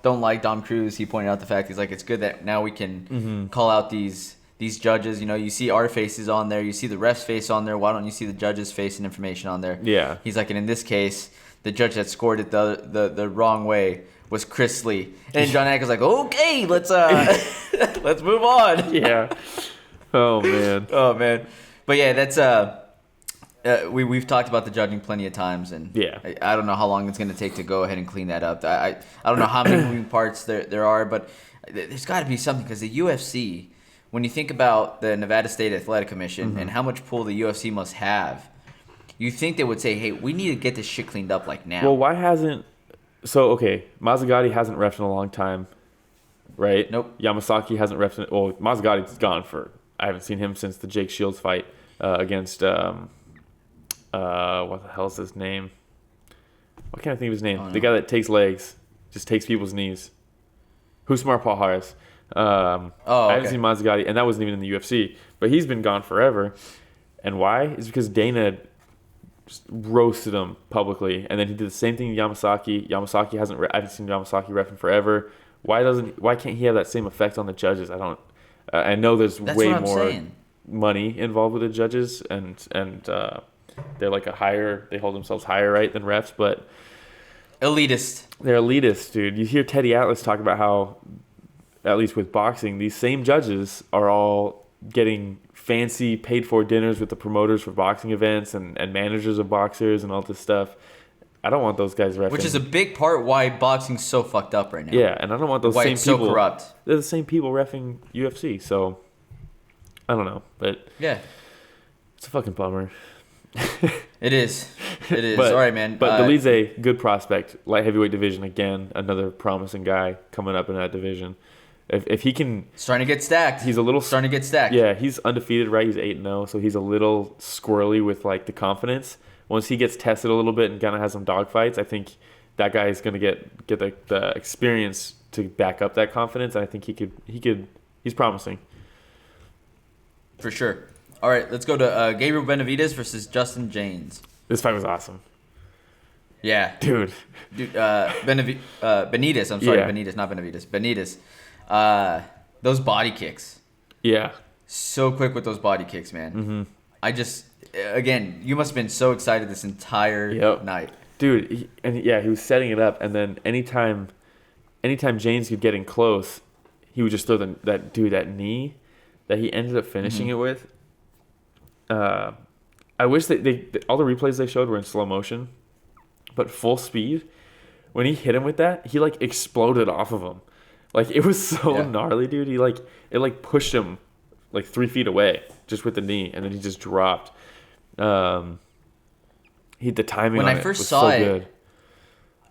Speaker 2: don't like Dom Cruz, he pointed out the fact, he's like, it's good that now we can call out these judges. You know, you see our faces on there, you see the ref's face on there, why don't you see the judge's face and information on there?
Speaker 3: Yeah.
Speaker 2: He's like, and in this case, the judge that scored it the wrong way was Chris Lee. And John Ack was like, okay, let's let's move on.
Speaker 3: Yeah. Oh man.
Speaker 2: But yeah, that's we've talked about the judging plenty of times, and I don't know how long it's going to take to go ahead and clean that up. I don't know how many moving parts there are, but there's got to be something, because the UFC, when you think about the Nevada State Athletic Commission and how much pull the UFC must have, you think they would say, hey, we need to get this shit cleaned up like now.
Speaker 3: Well, why hasn't... So, okay, Mazzagatti hasn't reffed in a long time, right?
Speaker 2: Nope.
Speaker 3: Yamasaki hasn't reffed in... Well, Mazzagatti's gone for... I haven't seen him since the Jake Shields fight against... what the hell is his name? Why can't I think of his name? The guy that takes legs, just takes people's knees. Husmar Palhares. I haven't seen Mazzagatti, and that wasn't even in the UFC, but he's been gone forever. And why? It's because Dana just roasted him publicly, and then he did the same thing to Yamasaki. Yamasaki hasn't. I haven't seen Yamasaki reffing forever. Why can't he have that same effect on the judges? I don't. I know there's way more money involved with the judges, and they're like they hold themselves higher, right, than refs, but
Speaker 2: elitist.
Speaker 3: They're elitist, dude. You hear Teddy Atlas talk about how, at least with boxing, these same judges are all getting fancy paid-for dinners with the promoters for boxing events and managers of boxers and all this stuff. I don't want those guys reffing.
Speaker 2: Which is a big part why boxing's so fucked up right now.
Speaker 3: Yeah, and I don't want those same people.
Speaker 2: So corrupt.
Speaker 3: They're the same people reffing UFC, so I don't know, but
Speaker 2: yeah,
Speaker 3: it's a fucking bummer.
Speaker 2: It is. All right, man.
Speaker 3: But Dolidze, good prospect, light heavyweight division again, another promising guy coming up in that division. If he can...
Speaker 2: Starting to get stacked.
Speaker 3: He's a little...
Speaker 2: Starting to get stacked.
Speaker 3: Yeah, he's undefeated, right? He's 8-0, so he's a little squirrely with, like, the confidence. Once he gets tested a little bit and kind of has some dogfights, I think that guy is going to get the experience to back up that confidence, and I think he's promising.
Speaker 2: For sure. All right, let's go to Gabriel Benavidez versus Justin Jaynes.
Speaker 3: This fight was awesome.
Speaker 2: Yeah.
Speaker 3: Dude,
Speaker 2: Benítez. I'm sorry, yeah. Benítez, not Benavidez. Benítez. Those body kicks.
Speaker 3: Yeah.
Speaker 2: So quick with those body kicks, man.
Speaker 3: Mm-hmm.
Speaker 2: I just, again, you must have been so excited this entire night.
Speaker 3: Dude, he was setting it up, and then anytime Jaynes could get in close, he would just throw that knee that he ended up finishing it with. I wish that all the replays they showed were in slow motion, but full speed. When he hit him with that, he like exploded off of him. Like it was so gnarly, dude. It pushed him like 3 feet away just with the knee, and then he just dropped. The timing
Speaker 2: when
Speaker 3: on
Speaker 2: I first
Speaker 3: was
Speaker 2: saw
Speaker 3: so
Speaker 2: it,
Speaker 3: good.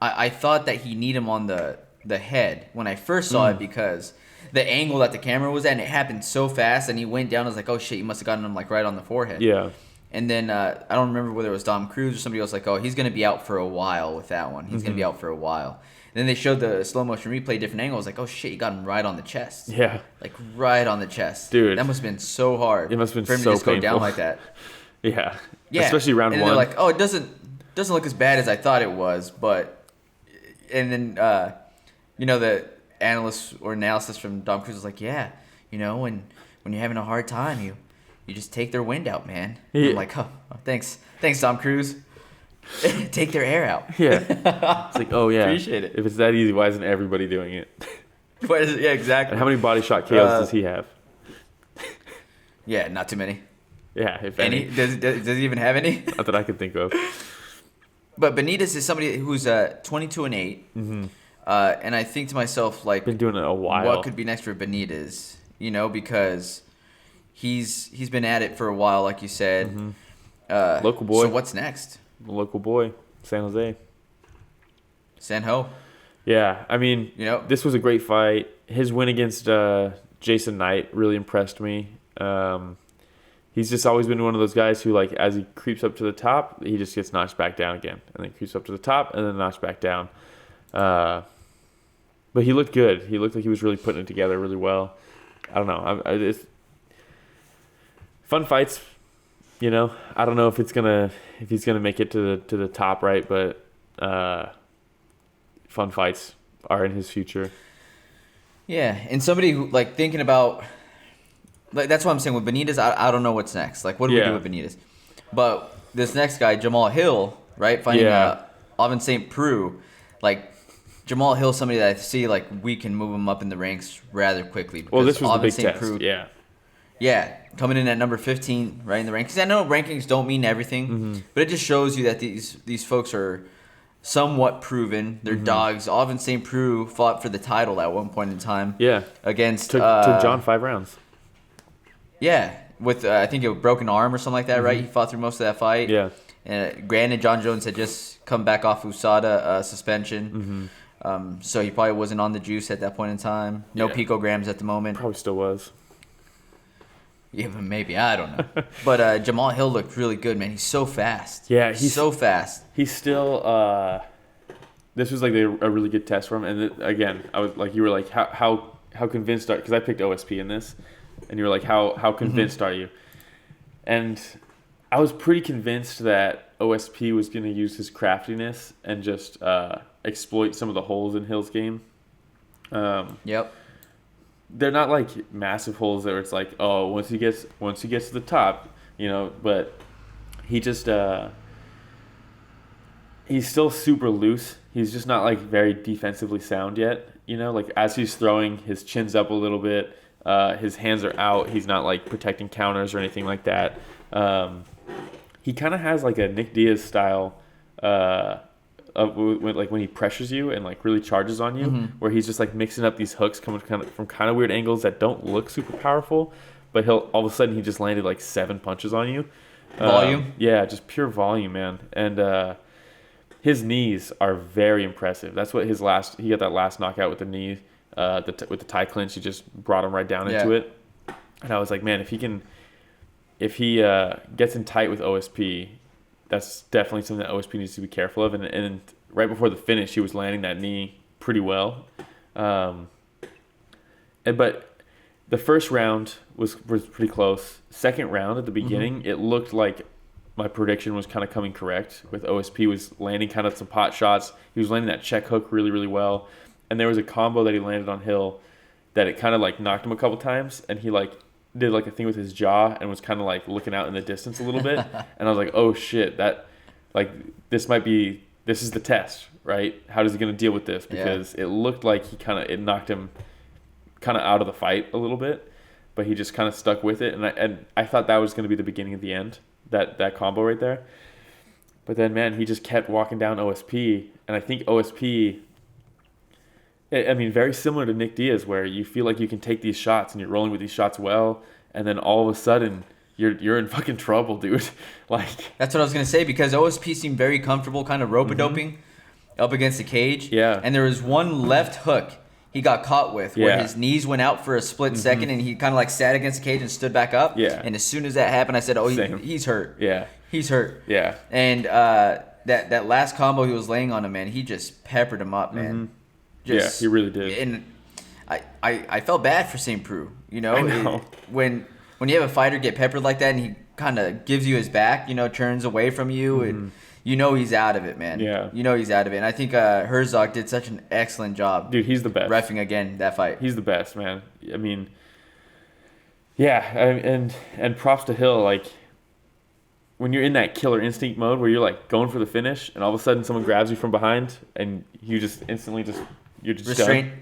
Speaker 2: I thought that he need him on the head when I first saw it, because the angle that the camera was at, and it happened so fast, and he went down. I was like, oh shit, he must have gotten him like right on the forehead.
Speaker 3: Yeah.
Speaker 2: And then I don't remember whether it was Dom Cruz or somebody else, like, oh, he's going to be out for a while with that one. He's going to be out for a while. And then they showed the slow motion replay, different angles. Like, oh shit, he got him right on the chest.
Speaker 3: Yeah.
Speaker 2: Like right on the chest.
Speaker 3: Dude.
Speaker 2: That must have been so hard.
Speaker 3: It must have been
Speaker 2: for him
Speaker 3: so
Speaker 2: to just
Speaker 3: painful.
Speaker 2: go down like that.
Speaker 3: Yeah.
Speaker 2: Yeah.
Speaker 3: Especially round
Speaker 2: and
Speaker 3: one.
Speaker 2: They're like, oh, it doesn't look as bad as I thought it was, but. And then the analyst or analysis from Dom Cruz was like, yeah, you know, when you're having a hard time, you just take their wind out, man.
Speaker 3: Yeah.
Speaker 2: I'm like, oh, thanks, Tom Cruise. Take their air out.
Speaker 3: Yeah. It's like, oh, yeah.
Speaker 2: Appreciate it.
Speaker 3: If it's that easy, why isn't everybody doing it?
Speaker 2: Yeah, exactly.
Speaker 3: And how many body shot KOs does he have?
Speaker 2: Yeah, not too many.
Speaker 3: Yeah, if any.
Speaker 2: Does he even have any?
Speaker 3: Not that I can think of.
Speaker 2: But Benítez is somebody who's 22-8.
Speaker 3: Mm-hmm.
Speaker 2: And I think to myself, like,
Speaker 3: Been doing it a while.
Speaker 2: What could be next for Benítez? You know, because he's been at it for a while, like you said.
Speaker 3: Mm-hmm. Local boy.
Speaker 2: So what's next?
Speaker 3: Local boy, San Jose.
Speaker 2: San Ho.
Speaker 3: Yeah, I mean,
Speaker 2: You know,
Speaker 3: this was a great fight. His win against Jason Knight really impressed me. He's just always been one of those guys who, like, as he creeps up to the top, he just gets notched back down again, and then creeps up to the top, and then notched back down. But he looked good. He looked like he was really putting it together really well. I don't know. It's fun fights. You know, I don't know if he's gonna make it to the top, right? But fun fights are in his future.
Speaker 2: yeah, and somebody who, like, thinking about, like, that's what I'm saying with Benítez. I don't know what's next. Like, what do we do with Benítez? But this next guy, Jamahal, right? Fighting Ovince St. Preux, like, Jamahal, somebody that I see, like, we can move him up in the ranks rather quickly.
Speaker 3: Well, this was the big
Speaker 2: St.
Speaker 3: test.
Speaker 2: Preux,
Speaker 3: Yeah,
Speaker 2: coming in at number 15, right in the rankings. I know rankings don't mean everything, but it just shows you that these folks are somewhat proven. They're dogs. Ovince St. Preux fought for the title at one point in time.
Speaker 3: Yeah.
Speaker 2: Against
Speaker 3: Took John 5 rounds.
Speaker 2: Yeah, with I think a broken arm or something like that, right? He fought through most of that fight.
Speaker 3: Yeah.
Speaker 2: And granted, John Jones had just come back off USADA suspension. So he probably wasn't on the juice at that point in time. No picograms at the moment.
Speaker 3: Probably still was.
Speaker 2: Yeah, but maybe. I don't know. But Jamahal looked really good, man. He's so fast.
Speaker 3: Yeah, he's
Speaker 2: so fast.
Speaker 3: He's still. This was like a really good test for him, and again, I was like, you were like, how convinced are? Because I picked OSP in this, and you were like, how convinced are you? And I was pretty convinced that OSP was going to use his craftiness and just exploit some of the holes in Hill's game.
Speaker 2: Yep.
Speaker 3: They're not like massive holes where it's like, oh, once he gets to the top, you know, but he just he's still super loose. He's just not like very defensively sound yet, you know, like as he's throwing, his chin's up a little bit, his hands are out, he's not like protecting counters or anything like that. He kind of has like a Nick Diaz style when he pressures you and like really charges on you, where he's just like mixing up these hooks coming from kind of weird angles that don't look super powerful, but he'll all of a sudden he just landed like 7 punches on you.
Speaker 2: Volume.
Speaker 3: Yeah, just pure volume, man. And his knees are very impressive. That's what he got that last knockout with the knee, with the tie clinch. He just brought him right down into it. And I was like, man, if he gets in tight with OSP, that's definitely something that OSP needs to be careful of. And right before the finish, he was landing that knee pretty well. But the first round was pretty close. Second round at the beginning, it looked like my prediction was kind of coming correct. With OSP was landing kind of some pot shots. He was landing that check hook really, really well. And there was a combo that he landed on Hill that it kind of like knocked him a couple times, and he like did like a thing with his jaw and was kind of like looking out in the distance a little bit. And I was like, oh shit, that like this is the test, right? How is he going to deal with this? Because it looked like it knocked him kind of out of the fight a little bit, but he just kind of stuck with it. And I thought that was going to be the beginning of the end, that combo right there. But then, man, he just kept walking down OSP. And I think OSP, I mean, very similar to Nick Diaz, where you feel like you can take these shots and you're rolling with these shots well, and then all of a sudden you're in fucking trouble, dude. Like,
Speaker 2: that's what I was gonna say, because OSP seemed very comfortable, kind of rope-a-doping up against the cage.
Speaker 3: Yeah.
Speaker 2: And there was one left hook he got caught with where his knees went out for a split second, and he kind of like sat against the cage and stood back up.
Speaker 3: Yeah.
Speaker 2: And as soon as that happened, I said, "Oh, he's hurt.
Speaker 3: Yeah.
Speaker 2: He's hurt."
Speaker 3: Yeah.
Speaker 2: And that last combo he was laying on him, man, he just peppered him up, man.
Speaker 3: Just, he really did.
Speaker 2: And I felt bad for St. Preux. You know,
Speaker 3: I know.
Speaker 2: When you have a fighter get peppered like that and he kind of gives you his back, you know, turns away from you, and you know he's out of it, man.
Speaker 3: Yeah.
Speaker 2: You know he's out of it. And I think Herzog did such an excellent job.
Speaker 3: Dude, he's the best.
Speaker 2: Reffing again that fight.
Speaker 3: He's the best, man. I mean, Yeah, and props to Hill. Like, when you're in that killer instinct mode where you're like going for the finish, and all of a sudden someone grabs you from behind, and you just instantly you're just
Speaker 2: restraint.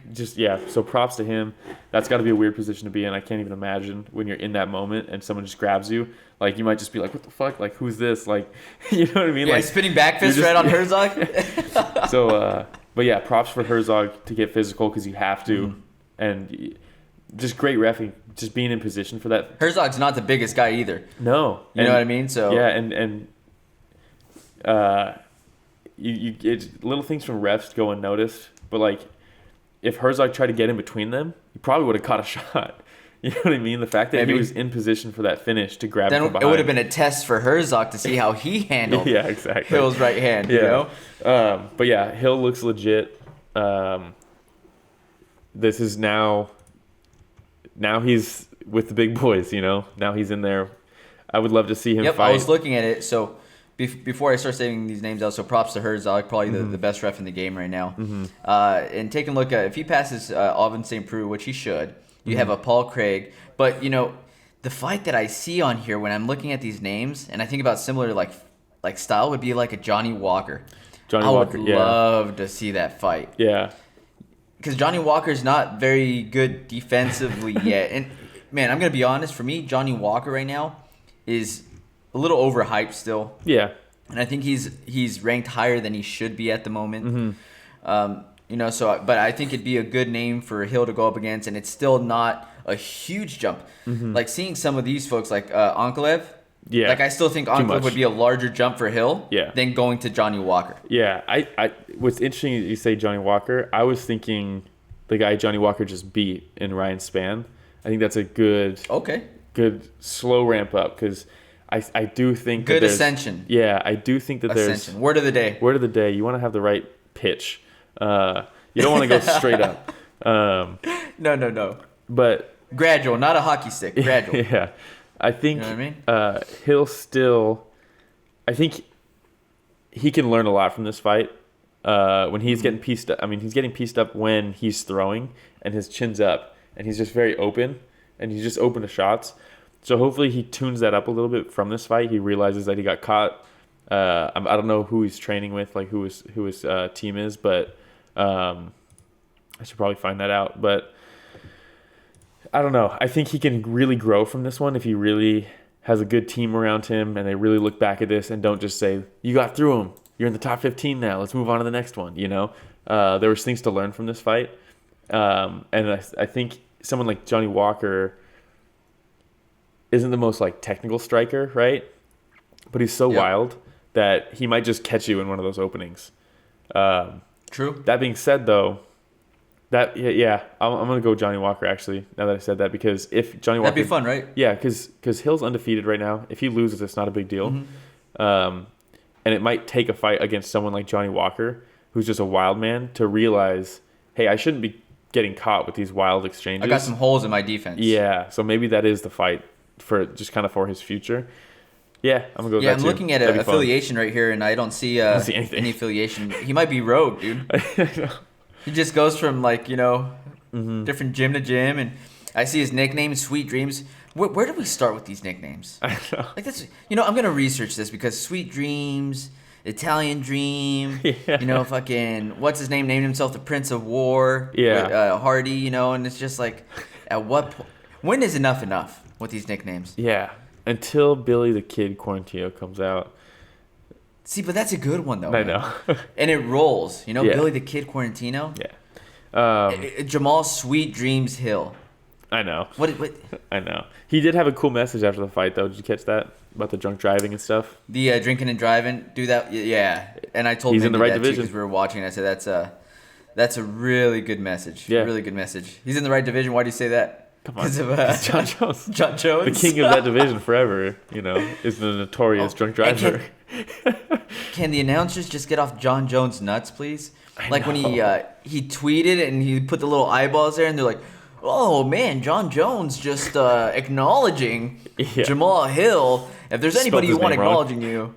Speaker 3: So props to him. That's got to be a weird position to be in. I can't even imagine when you're in that moment and someone just grabs you. Like, you might just be like, "What the fuck? Like, who's this?" Like, you know what I mean?
Speaker 2: Yeah,
Speaker 3: like
Speaker 2: spinning back fist right on Herzog.
Speaker 3: So, but yeah, props for Herzog to get physical because you have to, and just great reffing, just being in position for that.
Speaker 2: Herzog's not the biggest guy either.
Speaker 3: No,
Speaker 2: you know what I mean. So
Speaker 3: yeah, and it's little things from refs go unnoticed, but like if Herzog tried to get in between them, he probably would have caught a shot. You know what I mean? The fact that he was in position for that finish to grab
Speaker 2: then
Speaker 3: from behind.
Speaker 2: It would have been a test for Herzog to see how he handled
Speaker 3: yeah, exactly.
Speaker 2: Hill's right hand, you know?
Speaker 3: But yeah, Hill looks legit. This is now he's with the big boys, you know? Now he's in there. I would love to see him fight.
Speaker 2: I was looking at it. So before I start saying these names out, so props to Herzog, probably the best ref in the game right now. And taking a look at, if he passes Ovince Preux, which he should, you have a Paul Craig. But, you know, the fight that I see on here when I'm looking at these names, and I think about similar like style, would be like a Johnny Walker. I would love to see that fight.
Speaker 3: Yeah.
Speaker 2: Because Johnny Walker's not very good defensively yet. And, man, I'm going to be honest. For me, Johnny Walker right now is a little overhyped still.
Speaker 3: Yeah.
Speaker 2: And I think he's ranked higher than he should be at the moment. You know, but I think it'd be a good name for Hill to go up against, and it's still not a huge jump. Like seeing some of these folks like Ankalev.
Speaker 3: Yeah.
Speaker 2: Like I still think Ankalev would be a larger jump for Hill than going to Johnny Walker.
Speaker 3: Yeah. I what's interesting is you say Johnny Walker. I was thinking the guy Johnny Walker just beat in Ryan Spann. I think that's a good slow ramp up because I do think
Speaker 2: good ascension.
Speaker 3: Yeah, I do think that
Speaker 2: ascension. Word of the day.
Speaker 3: Word of the day. You want to have the right pitch. You don't want to go straight up.
Speaker 2: No.
Speaker 3: But
Speaker 2: gradual, not a hockey stick. Gradual.
Speaker 3: Yeah, I think
Speaker 2: you know what I mean?
Speaker 3: He'll still. I think he can learn a lot from this fight. When he's getting pieced up. I mean, he's getting pieced up when he's throwing and his chin's up, and he's just very open, and he's just open to shots. So hopefully he tunes that up a little bit from this fight. He realizes that he got caught. I don't know who he's training with, like who his team is, but I should probably find that out. But I don't know. I think he can really grow from this one if he really has a good team around him and they really look back at this and don't just say, "You got through him. You're in the top 15 now. Let's move on to the next one." You know, there was things to learn from this fight, and I think someone like Johnny Walker isn't the most like technical striker, right? But he's so wild that he might just catch you in one of those openings.
Speaker 2: True.
Speaker 3: That being said, though, I'm gonna go Johnny Walker actually. Now that I said that, because if Johnny Walker,
Speaker 2: that'd be fun, right?
Speaker 3: Yeah, because Hill's undefeated right now. If he loses, it's not a big deal. And it might take a fight against someone like Johnny Walker, who's just a wild man, to realize, hey, I shouldn't be getting caught with these wild exchanges.
Speaker 2: I got some holes in my defense.
Speaker 3: Yeah, so maybe that is the fight for just kind of for his future. Yeah, I'm gonna go with that
Speaker 2: I'm
Speaker 3: too.
Speaker 2: looking at an affiliation right here, and I don't see any affiliation. He might be rogue, dude. He just goes from like, you know, different gym to gym, and I see his nickname, Sweet Dreams. Where do we start with these nicknames?
Speaker 3: I don't know.
Speaker 2: Like that's, you know, I'm gonna research this because Sweet Dreams, Italian Dream, you know, fucking what's his name? Named himself the Prince of War.
Speaker 3: Yeah,
Speaker 2: Hardy, you know, and it's just like, at what point? When is enough with these nicknames?
Speaker 3: Yeah. Until Billy the Kid Quarantino comes out.
Speaker 2: See, but that's a good one, though.
Speaker 3: I know.
Speaker 2: And it rolls. You know, Billy the Kid Quarantino?
Speaker 3: Yeah.
Speaker 2: Jamahal Sweet Dreams Hill.
Speaker 3: I know.
Speaker 2: What?
Speaker 3: I know. He did have a cool message after the fight, though. Did you catch that? About the drunk driving and stuff?
Speaker 2: The drinking and driving. Do that. Yeah. And I told him in the right division because we were watching. I said, that's a really good message. Yeah. Really good message. He's in the right division. Why do you say that?
Speaker 3: Come on. It's John Jones.
Speaker 2: John Jones.
Speaker 3: The king of that division forever, you know, is the notorious drunk driver.
Speaker 2: Can the announcers just get off John Jones' nuts, please? Like when he tweeted and he put the little eyeballs there and they're like, "Oh man, John Jones just acknowledging Jamahal Hill. If there's anybody you want acknowledging you,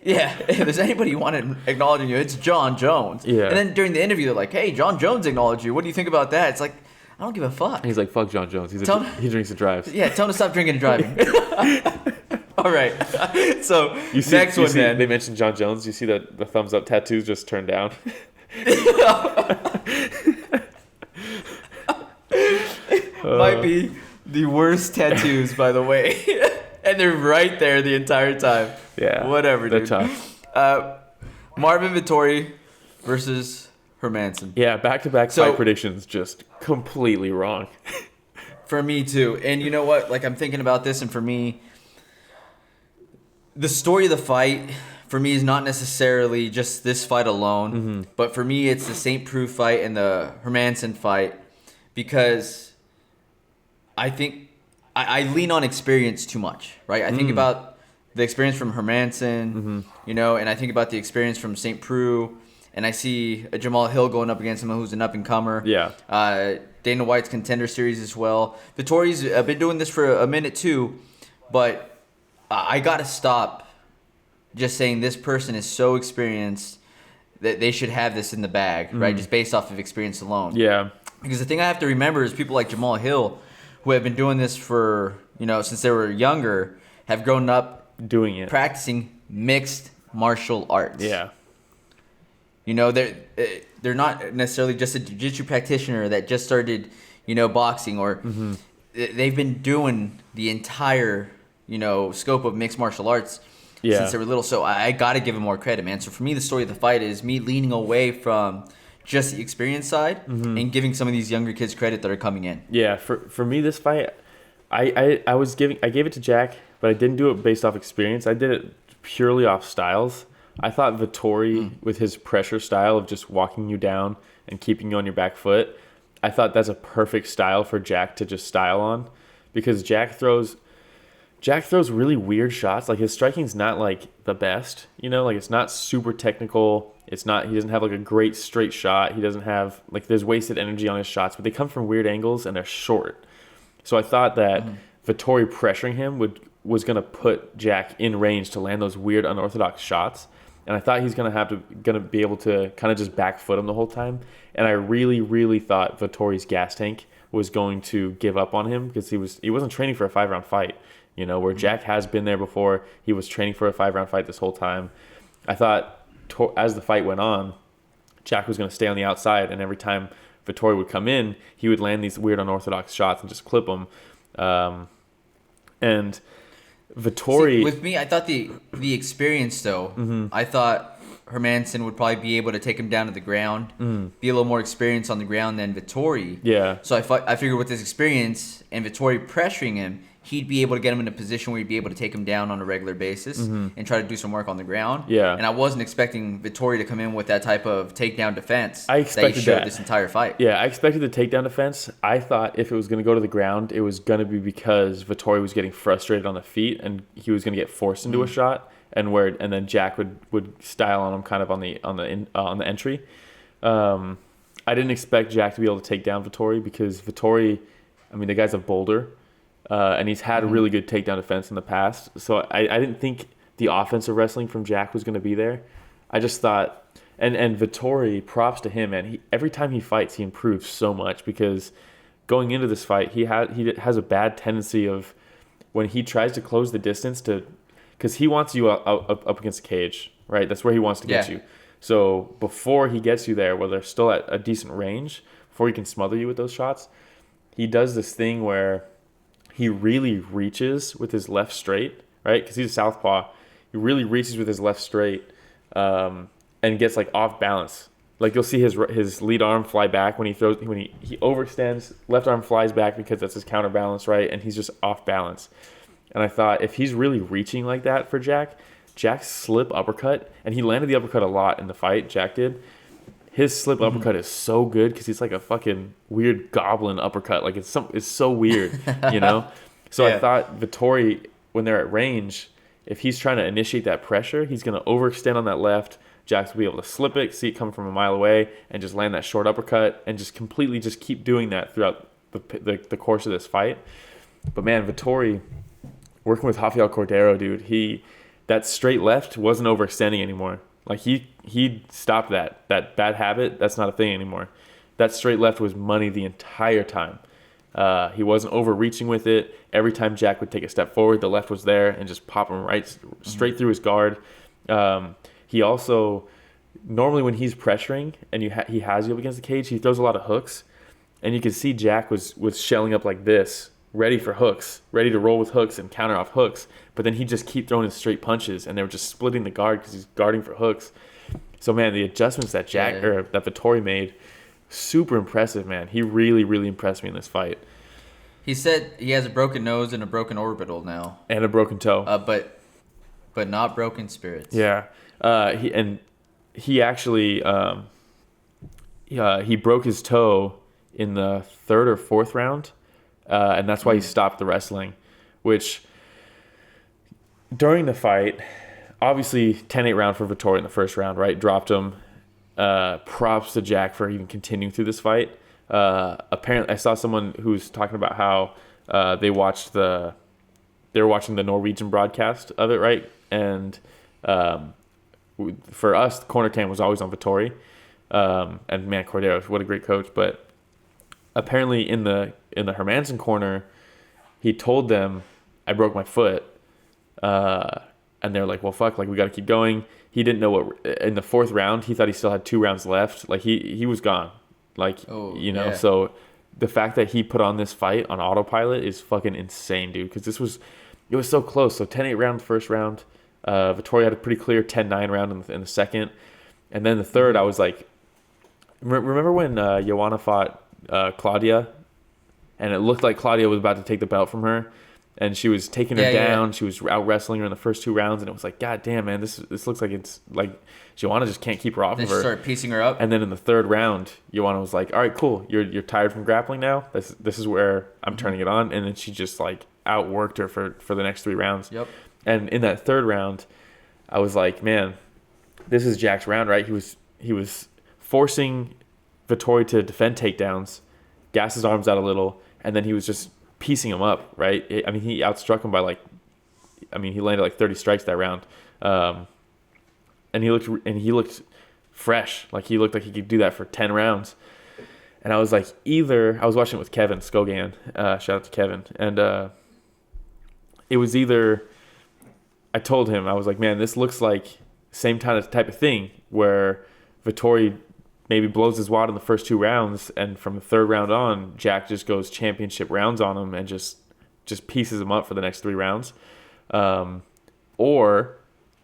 Speaker 2: if there's anybody you want acknowledging you, it's John Jones."
Speaker 3: Yeah.
Speaker 2: And then during the interview, they're like, "Hey, John Jones acknowledged you. What do you think about that?" It's like, I don't give a fuck.
Speaker 3: And he's like, fuck John Jones. He drinks and drives.
Speaker 2: Yeah, tell him to stop drinking and driving. All right. So next one, man.
Speaker 3: They mentioned John Jones. You see the thumbs up tattoos just turned down.
Speaker 2: Might be the worst tattoos, by the way. And they're right there the entire time.
Speaker 3: Yeah.
Speaker 2: Whatever, dude.
Speaker 3: They're tough.
Speaker 2: Marvin Vettori versus Hermansson.
Speaker 3: Yeah, back-to-back fight predictions just completely wrong.
Speaker 2: For me, too. And you know what? Like, I'm thinking about this, and for me, the story of the fight, for me, is not necessarily just this fight alone. But for me, it's the St. Preux fight and the Hermansson fight. Because I think I lean on experience too much, right? I think about the experience from Hermansson, you know, and I think about the experience from St. Preux, and I see a Jamahal Hill going up against someone who's an up-and-comer.
Speaker 3: Yeah.
Speaker 2: Dana White's Contender Series as well. Vettori's been doing this for a minute too, but I got to stop just saying this person is so experienced that they should have this in the bag, right? Just based off of experience alone.
Speaker 3: Yeah.
Speaker 2: Because the thing I have to remember is people like Jamahal Hill, who have been doing this for, you know, since they were younger, have grown up
Speaker 3: doing it,
Speaker 2: practicing mixed martial arts.
Speaker 3: Yeah.
Speaker 2: You know, they're not necessarily just a jiu-jitsu practitioner that just started, you know, boxing, or they've been doing the entire, you know, scope of mixed martial arts since they were little. So I got to give them more credit, man. So for me, the story of the fight is me leaning away from just the experience side and giving some of these younger kids credit that are coming in.
Speaker 3: Yeah, for me, this fight, I gave it to Jack, but I didn't do it based off experience. I did it purely off styles. I thought Vettori, with his pressure style of just walking you down and keeping you on your back foot, I thought that's a perfect style for Jack to just style on, because Jack throws really weird shots. Like, his striking's not like the best, you know, like it's not super technical. He doesn't have like a great straight shot. He doesn't have like, there's wasted energy on his shots, but they come from weird angles and they're short. So I thought that Vettori pressuring him was going to put Jack in range to land those weird unorthodox shots. And I thought he's going to be able to kind of just back foot him the whole time. And I really, really thought Vettori's gas tank was going to give up on him, because he wasn't training for a 5-round fight, you know, where Jack has been there before. He was training for a 5-round fight this whole time. I thought as the fight went on, Jack was going to stay on the outside, and every time Vettori would come in, he would land these weird unorthodox shots and just clip him. And Vettori...
Speaker 2: See, with me, I thought the experience, though, I thought Hermansson would probably be able to take him down to the ground, be a little more experienced on the ground than Vettori.
Speaker 3: Yeah.
Speaker 2: So I figured with his experience and Vettori pressuring him, he'd be able to get him in a position where he'd be able to take him down on a regular basis and try to do some work on the ground.
Speaker 3: Yeah.
Speaker 2: And I wasn't expecting Vettori to come in with that type of takedown defense
Speaker 3: I expected
Speaker 2: that he showed
Speaker 3: that
Speaker 2: this entire fight.
Speaker 3: Yeah, I expected the takedown defense. I thought if it was going to go to the ground, it was going to be because Vettori was getting frustrated on the feet and he was going to get forced into a shot, and then Jack would style on him kind of on the entry. I didn't expect Jack to be able to take down Vettori, because Vettori, I mean, the guy's a boulder. And he's had a really good takedown defense in the past. So I didn't think the offensive wrestling from Jack was going to be there. I just thought, and Vettori, props to him, man. Every time he fights, he improves so much, because going into this fight, he has a bad tendency of, when he tries to close the distance, because he wants you up against the cage, right? That's where he wants to get you. So before he gets you there, where they're still at a decent range, before he can smother you with those shots, he does this thing where he really reaches with his left straight, right? Because he's a southpaw. He really reaches with his left straight and gets like off balance. Like, you'll see his lead arm fly back when he overextends. Left arm flies back because that's his counterbalance, right? And he's just off balance. And I thought, if he's really reaching like that for Jack's slip uppercut, and he landed the uppercut a lot in the fight, Jack did. His slip uppercut is so good, because he's like a fucking weird goblin uppercut. Like, it's so weird, you know? So I thought Vettori, when they're at range, if he's trying to initiate that pressure, he's going to overextend on that left. Jax will be able to slip it, see it coming from a mile away, and just land that short uppercut, and just completely just keep doing that throughout the course of this fight. But man, Vettori, working with Rafael Cordeiro, dude, that straight left wasn't overextending anymore. Like, he stopped that bad habit. That's not a thing anymore. that straight left was money the entire time. He wasn't overreaching with it. Every time Jack would take a step forward, the left was there and just pop him straight through his guard. He also, normally when he's pressuring and he has you up against the cage, he throws a lot of hooks. And you can see Jack was shelling up like this, ready for hooks, ready to roll with hooks and counter off hooks. But then he'd just keep throwing his straight punches, and they were just splitting the guard because he's guarding for hooks. So, man, the adjustments that that Vettori made, super impressive, man. He really, really impressed me in this fight.
Speaker 2: He said he has a broken nose and a broken orbital now.
Speaker 3: And a broken toe.
Speaker 2: But not broken spirits.
Speaker 3: Yeah. He actually he broke his toe in the 3rd or 4th round, and that's why he stopped the wrestling, which during the fight, obviously 10-8 round for Vettori in the first round, right? Dropped him. Props to Jack for even continuing through this fight. Apparently, I saw someone who's talking about how they were watching the Norwegian broadcast of it, right? And for us, the corner cam was always on Vettori. And man, Corderos, what a great coach. But apparently in the Hermansson corner, he told them, I broke my foot. And they're like, well, fuck, like we got to keep going. He didn't know what, in the 4th round, he thought he still had 2 rounds left. Like he was gone. Like, so the fact that he put on this fight on autopilot is fucking insane, dude. Because it was so close. So 10-8 round, first round. Vettori had a pretty clear 10-9 round in the second. And then the third, I was like, remember when Joanna fought Claudia? And it looked like Claudia was about to take the belt from her. And she was taking her down. Yeah. She was out wrestling her in the first 2 rounds. And it was like, God damn, man, this looks like it's like Joanna just can't keep her off of her.
Speaker 2: Then she started piecing her up.
Speaker 3: And then in the 3rd round, Joanna was like, all right, cool. You're tired from grappling now? This is where I'm turning it on. And then she just like outworked her for the next 3 rounds.
Speaker 2: Yep.
Speaker 3: And in that 3rd round, I was like, man, this is Jack's round, right? He was forcing Vettori to defend takedowns, gas his arms out a little, and then he was just piecing him up, right? I mean, he outstruck him by he landed like 30 strikes that round. And he looked fresh. Like he looked like he could do that for 10 rounds. And I was like, I was watching it with Kevin Skogan, shout out to Kevin. And it was either, I told him, I was like, man, this looks like same type of thing where Vettori maybe blows his wad in the first 2 rounds, and from the 3rd round on, Jack just goes championship rounds on him and just pieces him up for the next 3 rounds. Or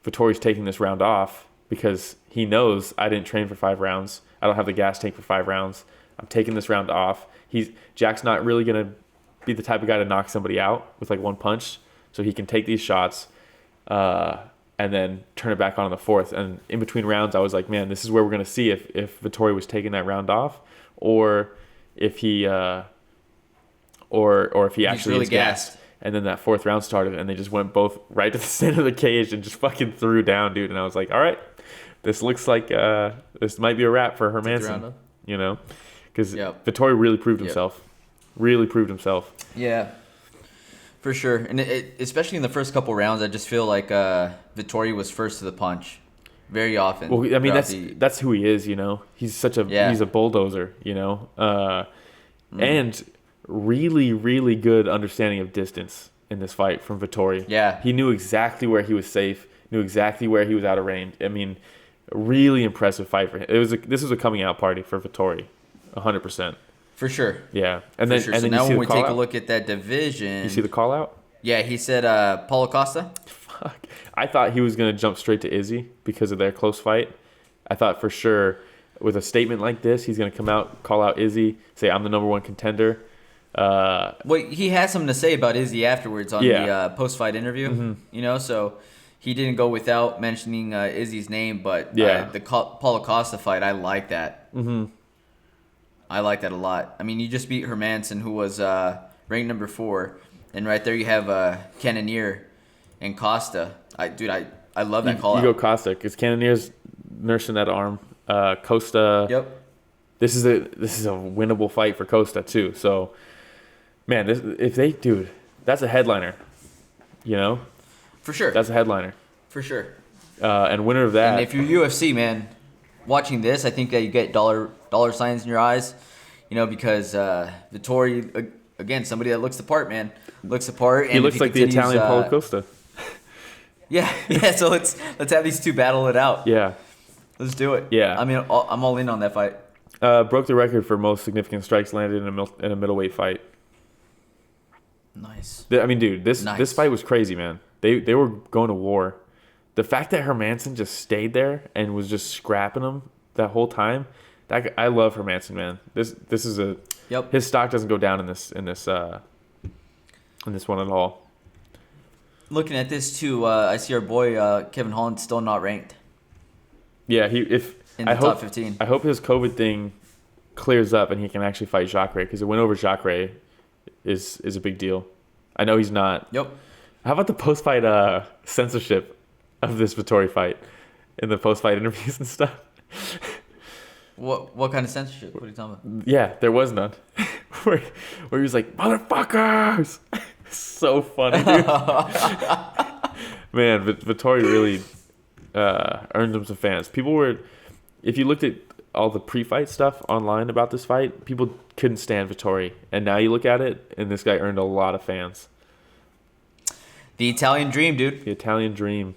Speaker 3: Vettori's taking this round off because he knows I didn't train for 5 rounds. I don't have the gas tank for 5 rounds. I'm taking this round off. Jack's not really going to be the type of guy to knock somebody out with like 1 punch, so he can take these shots and then turn it back on in the 4th. And in between rounds, I was like, man, this is where we're going to see if Vettori was taking that round off, or if he or if he actually
Speaker 2: really
Speaker 3: is gassed. And then that 4th round started, and they just went both right to the center of the cage and just fucking threw down, dude. And I was like, all right, this looks like this might be a wrap for Hermansson, because Vettori really proved himself. Really proved himself.
Speaker 2: Yeah. For sure, and especially in the first couple rounds, I just feel like Vettori was first to the punch, very often.
Speaker 3: Well, I mean that's who he is, He's he's a bulldozer, and really, really good understanding of distance in this fight from Vettori.
Speaker 2: Yeah,
Speaker 3: he knew exactly where he was safe, knew exactly where he was out of range. I mean, really impressive fight for him. This was a coming out party for Vettori, 100%.
Speaker 2: For sure.
Speaker 3: Yeah. And then
Speaker 2: now when we take a look at that division.
Speaker 3: You see the call out?
Speaker 2: Yeah, he said Paulo Costa.
Speaker 3: Fuck. I thought he was going to jump straight to Izzy because of their close fight. I thought for sure with a statement like this, he's going to come out, call out Izzy, say, I'm the number 1 contender.
Speaker 2: Well, he had something to say about Izzy afterwards on the post-fight interview, so he didn't go without mentioning Izzy's name, but the Paulo Costa fight, I like that.
Speaker 3: Mm-hmm.
Speaker 2: I like that a lot. I mean, you just beat Hermansson, who was ranked number 4, and right there you have Cannonier and Costa. I love that call out.
Speaker 3: You go Costa because Cannonier's nursing that arm. Costa.
Speaker 2: Yep.
Speaker 3: This is a winnable fight for Costa too. So, man, that's a headliner.
Speaker 2: For sure.
Speaker 3: That's a headliner.
Speaker 2: For sure.
Speaker 3: And winner of that.
Speaker 2: And if you're UFC, man, watching this, I think that you get dollar signs in your eyes, because Vettori, again, somebody that looks the part, man, looks the part.
Speaker 3: He looks like the Italian Paulo Costa.
Speaker 2: Yeah. So let's have these two battle it out.
Speaker 3: Yeah,
Speaker 2: let's do it.
Speaker 3: Yeah,
Speaker 2: I mean, I'm all in on that fight.
Speaker 3: Broke the record for most significant strikes landed in a middleweight fight.
Speaker 2: Nice.
Speaker 3: I mean, dude, this fight was crazy, man. They were going to war. The fact that Hermansson just stayed there and was just scrapping him that whole time, I love Hermansson, man. This is his stock doesn't go down in this one at all.
Speaker 2: Looking at this too, I see our boy Kevin Holland's still not ranked.
Speaker 3: Yeah,
Speaker 2: top 15.
Speaker 3: I hope his COVID thing clears up and he can actually fight Jacare, because a win over Jacare is a big deal. I know he's not.
Speaker 2: Yep.
Speaker 3: How about the post-fight censorship of this Vettori fight in the post-fight interviews and stuff?
Speaker 2: What kind of censorship? What are you talking about?
Speaker 3: Yeah, there was none. where he was like, motherfuckers! So funny, dude. Man, Vettori really earned him some fans. People were, if you looked at all the pre-fight stuff online about this fight, people couldn't stand Vettori. And now you look at it, and this guy earned a lot of fans.
Speaker 2: The Italian dream, dude.
Speaker 3: The Italian dream.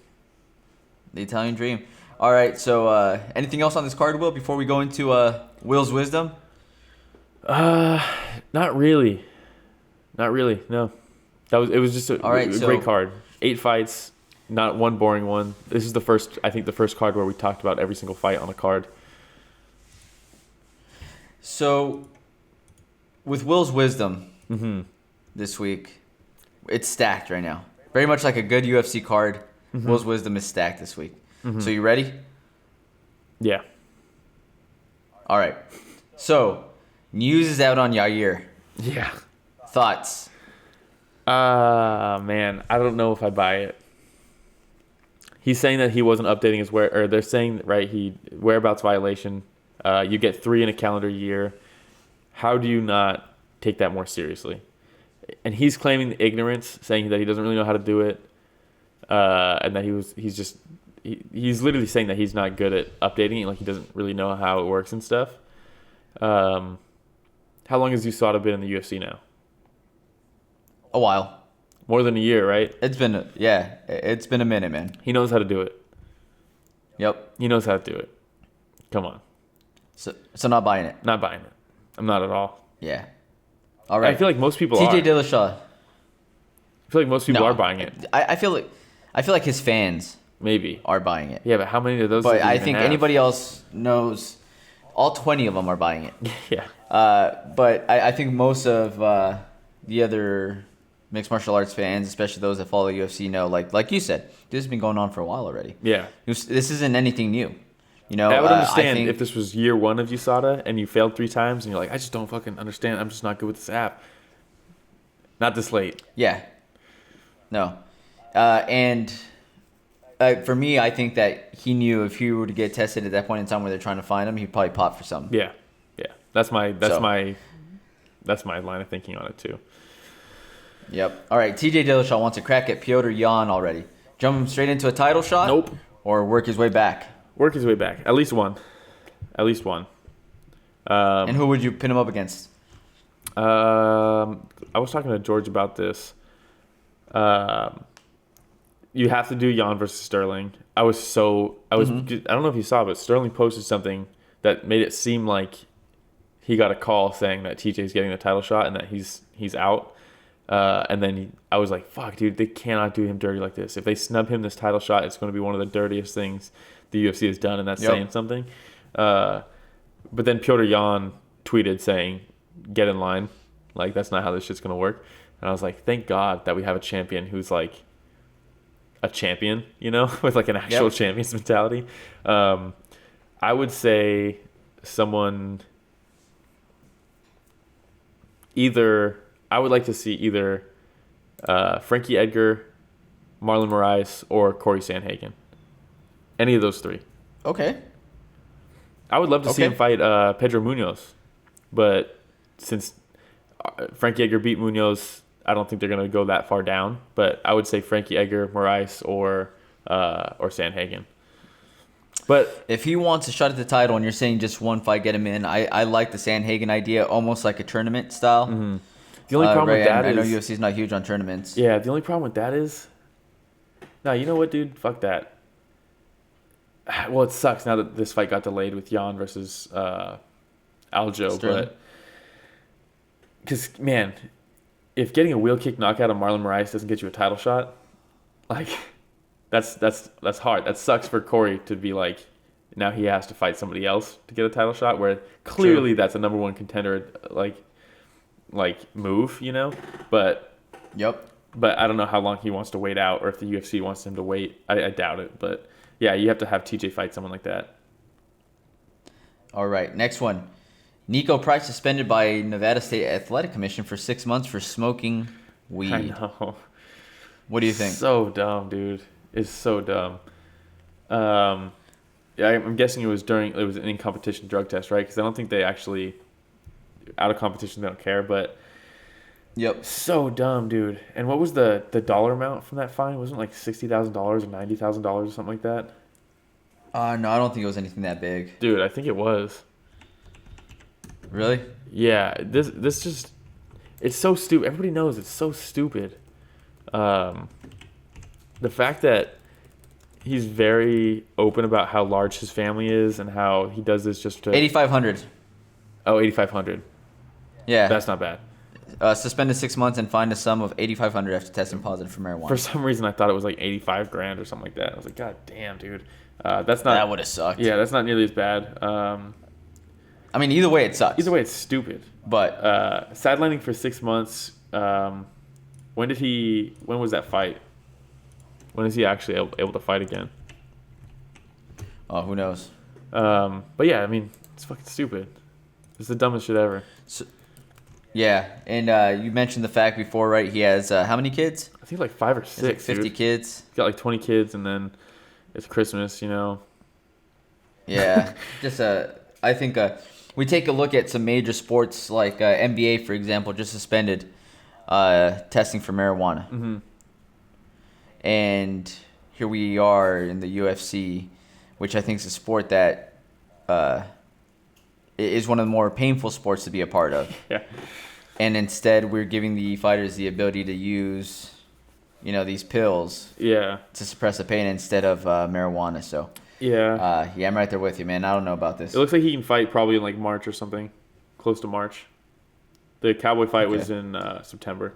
Speaker 2: The Italian dream. All right, so anything else on this card, Will, before we go into Will's wisdom?
Speaker 3: Not really. No. It was just a great card. 8 fights, not one boring one. This is the first card where we talked about every single fight on a card.
Speaker 2: So, with Will's wisdom this week, it's stacked right now. Very much like a good UFC card. Will's wisdom is stacked this week. So you ready?
Speaker 3: Yeah.
Speaker 2: All right. So, news is out on Yair.
Speaker 3: Yeah.
Speaker 2: Thoughts?
Speaker 3: Man, I don't know if I buy it. He's saying that he wasn't updating his they're saying, right, whereabouts violation. You get 3 in a calendar year. How do you not take that more seriously? And he's claiming ignorance, saying that he doesn't really know how to do it, and that he's literally saying that he's not good at updating it, like he doesn't really know how it works and stuff. How long has USADA been in the UFC now?
Speaker 2: A while.
Speaker 3: More than a year, right?
Speaker 2: It's been a minute, man.
Speaker 3: He knows how to do it.
Speaker 2: Yep.
Speaker 3: He knows how to do it. Come on.
Speaker 2: So not buying it.
Speaker 3: Not buying it. I'm not at all.
Speaker 2: Yeah. All right.
Speaker 3: I feel like most people
Speaker 2: TJ
Speaker 3: are.
Speaker 2: Dillashaw.
Speaker 3: I feel like most people are buying it.
Speaker 2: I feel like his fans
Speaker 3: maybe
Speaker 2: are buying it.
Speaker 3: Yeah, but how many of those?
Speaker 2: But I think anybody else knows. All 20 of them are buying it.
Speaker 3: Yeah.
Speaker 2: But I think most of the other mixed martial arts fans, especially those that follow UFC, know, like you said, this has been going on for a while already.
Speaker 3: Yeah.
Speaker 2: This isn't anything new.
Speaker 3: I would understand if this was year 1 of USADA and you failed 3 times and you're like, I just don't fucking understand. I'm just not good with this app. Not this late.
Speaker 2: Yeah. No. And for me, I think that he knew if he were to get tested at that point in time where they're trying to find him, he'd probably pop for something.
Speaker 3: Yeah. Yeah. That's my line of thinking on it too.
Speaker 2: Yep. All right. TJ Dillashaw wants a crack at Petr Yan already. Jump him straight into a title shot?
Speaker 3: Nope.
Speaker 2: Or work his way back?
Speaker 3: Work his way back. At least one.
Speaker 2: And who would you pin him up against?
Speaker 3: I was talking to George about this. You have to do Yan versus Sterling. I don't know if you saw, but Sterling posted something that made it seem like he got a call saying that TJ's getting the title shot and that he's out. And then I was like, fuck, dude, they cannot do him dirty like this. If they snub him this title shot, it's going to be one of the dirtiest things the UFC has done, and that's saying something. But then Petr Yan tweeted saying, get in line. Like, that's not how this shit's going to work. And I was like, thank God that we have a champion who's like a champion, with like an actual champion's mentality. I would say someone I would like to see either Frankie Edgar, Marlon Moraes, or Corey Sandhagen. Any of those 3.
Speaker 2: Okay.
Speaker 3: I would love to see him fight Pedro Munoz. But since Frankie Edgar beat Munoz, I don't think they're going to go that far down. But I would say Frankie Edgar, Moraes, or Sandhagen. But
Speaker 2: if he wants a shot at the title, and you're saying just one fight, get him in. I like the Sandhagen idea, almost like a tournament style.
Speaker 3: Mm-hmm. The only problem with that is...
Speaker 2: I know UFC's not huge on tournaments.
Speaker 3: Yeah, the only problem with that is... No, you know what, dude? Fuck that. Well, it sucks now that this fight got delayed with Gian versus Aljo, but... Because, man, if getting a wheel kick knockout of Marlon Moraes doesn't get you a title shot, like, that's hard. That sucks for Corey to be like, now he has to fight somebody else to get a title shot, where clearly that's a number one contender, like move, you know? But I don't know how long he wants to wait out, or if the UFC wants him to wait. I doubt it, but yeah, you have to have TJ fight someone like that.
Speaker 2: All right, next one. Nico Price suspended by Nevada State Athletic Commission for 6 months for smoking weed.
Speaker 3: I know.
Speaker 2: What do you think?
Speaker 3: So dumb, dude. It's so dumb. Yeah, I'm guessing it was an in-competition drug test, right? Because I don't think they actually, out of competition, they don't care, but...
Speaker 2: Yep.
Speaker 3: So dumb, dude. And what was the dollar amount from that fine? Wasn't it like $60,000 or $90,000 or something like that?
Speaker 2: No, I don't think it was anything that big.
Speaker 3: Dude, I think it was.
Speaker 2: Really?
Speaker 3: Yeah, this just... It's so stupid. Everybody knows it's so stupid. The fact that he's very open about how large his family is and how he does this just to...
Speaker 2: 8,500.
Speaker 3: Oh, 8,500.
Speaker 2: Yeah.
Speaker 3: That's not bad.
Speaker 2: Suspended 6 months and fined a sum of 8,500 after testing positive for marijuana.
Speaker 3: For some reason, I thought it was like 85 grand or something like that. I was like, God damn, dude. That's not...
Speaker 2: That would have sucked.
Speaker 3: Yeah, that's not nearly as bad.
Speaker 2: I mean, either way, it sucks.
Speaker 3: Either way, it's stupid.
Speaker 2: But...
Speaker 3: sidelining for 6 months. When was that fight? When is he actually able to fight again?
Speaker 2: Oh, who knows?
Speaker 3: But yeah, I mean, it's fucking stupid. It's the dumbest shit ever.
Speaker 2: So, yeah, and you mentioned the fact before, right? He has how many kids?
Speaker 3: I think like 5 or 6.
Speaker 2: Like 50 kids.
Speaker 3: He's got like 20 kids, and then it's Christmas, you know.
Speaker 2: Yeah, just I think we take a look at some major sports like NBA, for example, just suspended testing for marijuana.
Speaker 3: Mm-hmm.
Speaker 2: And here we are in the UFC, which I think is a sport that is one of the more painful sports to be a part of.
Speaker 3: Yeah.
Speaker 2: And instead, we're giving the fighters the ability to use, these pills.
Speaker 3: Yeah.
Speaker 2: To suppress the pain instead of marijuana. So.
Speaker 3: Yeah.
Speaker 2: Yeah, I'm right there with you, man. I don't know about this.
Speaker 3: It looks like he can fight probably in like March or something, close to March. The Cowboy fight was in September.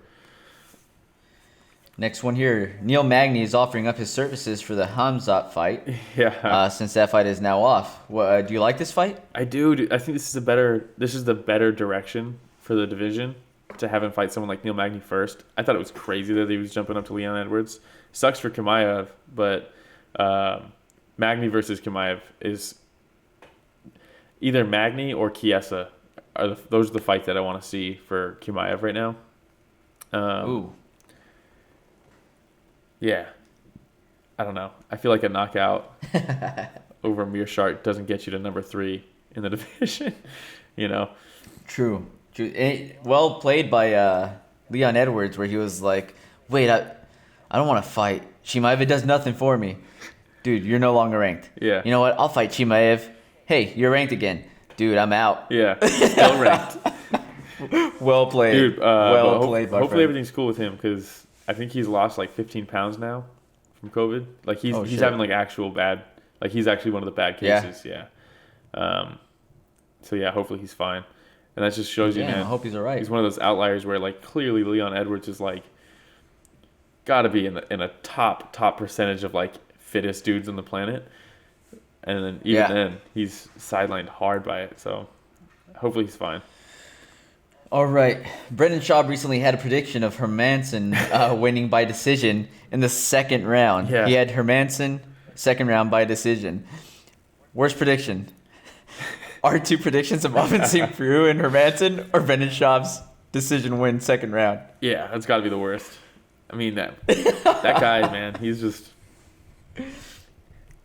Speaker 2: Next one here. Neil Magny is offering up his services for the Hamzat fight.
Speaker 3: Yeah.
Speaker 2: Since that fight is now off. Do you like this fight?
Speaker 3: I do. I think this is the better direction for the division, to have him fight someone like Neil Magny first. I thought it was crazy that he was jumping up to Leon Edwards. Sucks for Chimaev, but Magny versus Chimaev is either Magny or Chiesa. Those are the fights that I want to see for Chimaev right now.
Speaker 2: Ooh.
Speaker 3: Yeah. I don't know. I feel like a knockout over Mearshart doesn't get you to number 3 in the division,
Speaker 2: True. Well played by Leon Edwards, where he was like, wait, I don't want to fight. Chimaev Does nothing for me. Dude, you're no longer ranked.
Speaker 3: Yeah.
Speaker 2: You know what? I'll fight Chimaev. Hey, you're ranked again. Dude, I'm out.
Speaker 3: Yeah. Still ranked.
Speaker 2: Well played.
Speaker 3: Dude,
Speaker 2: well played, my
Speaker 3: hopefully
Speaker 2: friend.
Speaker 3: everything's cool with him, because I think he's lost like 15 pounds now from COVID. Like he's having like actual bad, like he's actually one of the bad cases. Yeah. So yeah, hopefully he's fine. And that just shows you, man.
Speaker 2: I hope he's all right.
Speaker 3: He's one of those outliers where like clearly Leon Edwards is like got to be in a top percentage of like fittest dudes on the planet. And then then he's sidelined hard by it. So hopefully he's fine.
Speaker 2: All right. Brendan Schaub recently had a prediction of Hermansson winning by decision in the second round.
Speaker 3: Yeah.
Speaker 2: He had Hermansson second round by decision. Worst prediction. Our two predictions of Ovince Preux and Hermansson, or Brendan Schaub's decision win second round?
Speaker 3: Yeah, that's got to be the worst. I mean, that guy, man, he's just...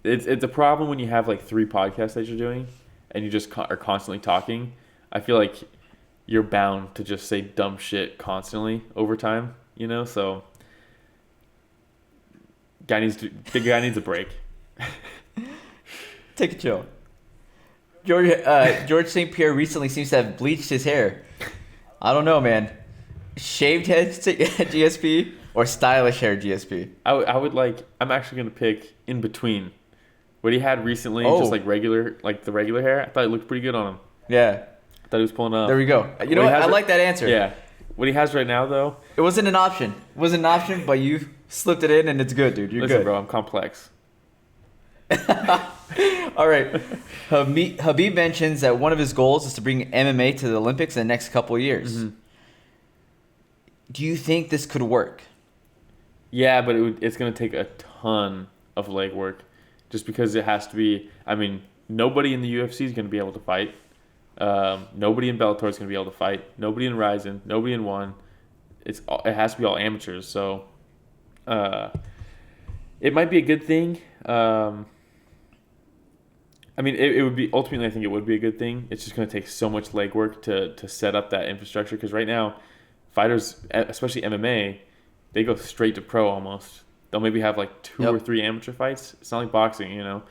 Speaker 3: It's a problem when you have like 3 podcasts that you're doing and you just are constantly talking. I feel like you're bound to just say dumb shit constantly over time, so the guy needs a break.
Speaker 2: Take a chill. George St. Pierre recently seems to have bleached his hair. I don't know, man. Shaved head GSP or stylish hair GSP?
Speaker 3: I would like. I'm actually gonna pick in between. What he had recently, just like regular, like the regular hair. I thought it looked pretty good on him.
Speaker 2: Yeah.
Speaker 3: I thought he was pulling up.
Speaker 2: There we go. You know what? I like that answer.
Speaker 3: Yeah. What he has right now, though.
Speaker 2: It wasn't an option. It wasn't an option, but you slipped it in, and it's good, dude. You're
Speaker 3: Listen,
Speaker 2: good.
Speaker 3: bro, I'm complex.
Speaker 2: All right. Habib mentions that one of his goals is to bring MMA to the Olympics in the next couple of years. Mm-hmm. Do you think this could work?
Speaker 3: Yeah, but it's going to take a ton of legwork just because it has to be. I mean, nobody in the UFC is going to be able to fight. Nobody in Bellator is going to be able to fight. Nobody in Ryzen. Nobody in ONE. It has to be all amateurs. So it might be a good thing. I mean, it would be ultimately. I think it would be a good thing. It's just going to take so much legwork to set up that infrastructure. Because right now, fighters, especially MMA, they go straight to pro almost. They'll maybe have like two or three amateur fights. It's not like boxing, you know.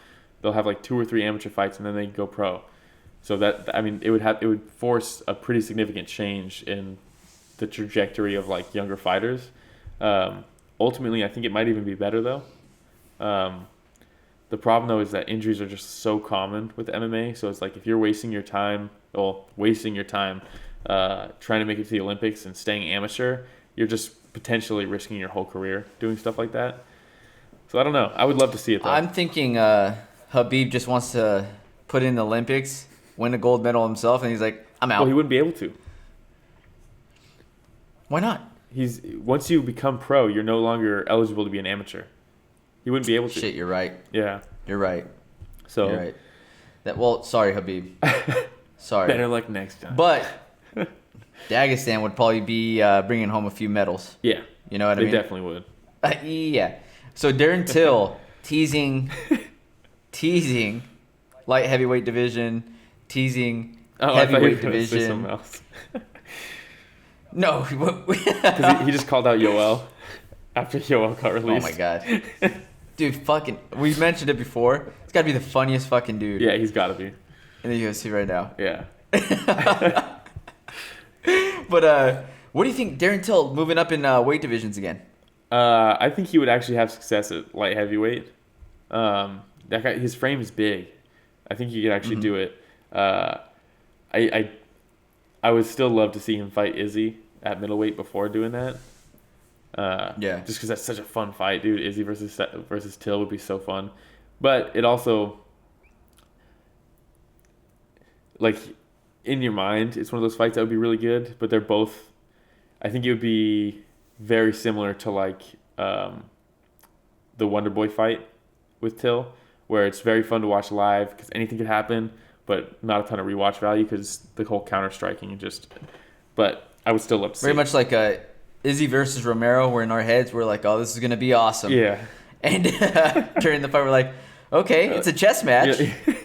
Speaker 3: They'll have like 2 or 3 amateur fights and then they go pro. So that, I mean, it would force a pretty significant change in the trajectory of like younger fighters. Ultimately, I think it might even be better though. The problem though is that injuries are just so common with MMA. So it's like if you're wasting your time trying to make it to the Olympics and staying amateur, you're just potentially risking your whole career doing stuff like that. So I don't know. I would love to see it though.
Speaker 2: I'm thinking Habib just wants to put in the Olympics, win a gold medal himself, and he's like, I'm out.
Speaker 3: Well, he wouldn't be able to.
Speaker 2: Why not?
Speaker 3: Once you become pro, you're no longer eligible to be an amateur. He wouldn't be able to.
Speaker 2: Shit, you're right.
Speaker 3: Yeah.
Speaker 2: You're right.
Speaker 3: So.
Speaker 2: You're right. Sorry, Habib. Sorry.
Speaker 3: Better luck next time.
Speaker 2: But Dagestan would probably be bringing home a few medals.
Speaker 3: Yeah.
Speaker 2: You know what I mean?
Speaker 3: They definitely would.
Speaker 2: Yeah. So Darren Till teasing light heavyweight division, teasing heavyweight division.
Speaker 3: Say something else.
Speaker 2: No.
Speaker 3: Because he just called out Yoel after Yoel got released.
Speaker 2: Oh my god. Dude, we mentioned it before. He's got to be the funniest fucking dude.
Speaker 3: Yeah, he's got to be.
Speaker 2: In the UFC right now.
Speaker 3: Yeah.
Speaker 2: But what do you think Darren Till moving up in weight divisions again?
Speaker 3: I think he would actually have success at light heavyweight. That guy, his frame is big. I think he could actually do it. I would still love to see him fight Izzy at middleweight before doing that.
Speaker 2: Yeah.
Speaker 3: Just because that's such a fun fight, dude. Izzy versus Till would be so fun. But it also, like, in your mind, it's one of those fights that would be really good. But they're both, I think it would be very similar to, like, the Wonderboy fight with Till, where it's very fun to watch live because anything could happen, but not a ton of rewatch value because the whole counter-striking and just... But I would still love to see
Speaker 2: very much like Izzy versus Romero, where in our heads we're like, oh, this is going to be awesome.
Speaker 3: Yeah.
Speaker 2: And during the fight we're like, okay, it's a chess match.
Speaker 3: Yeah.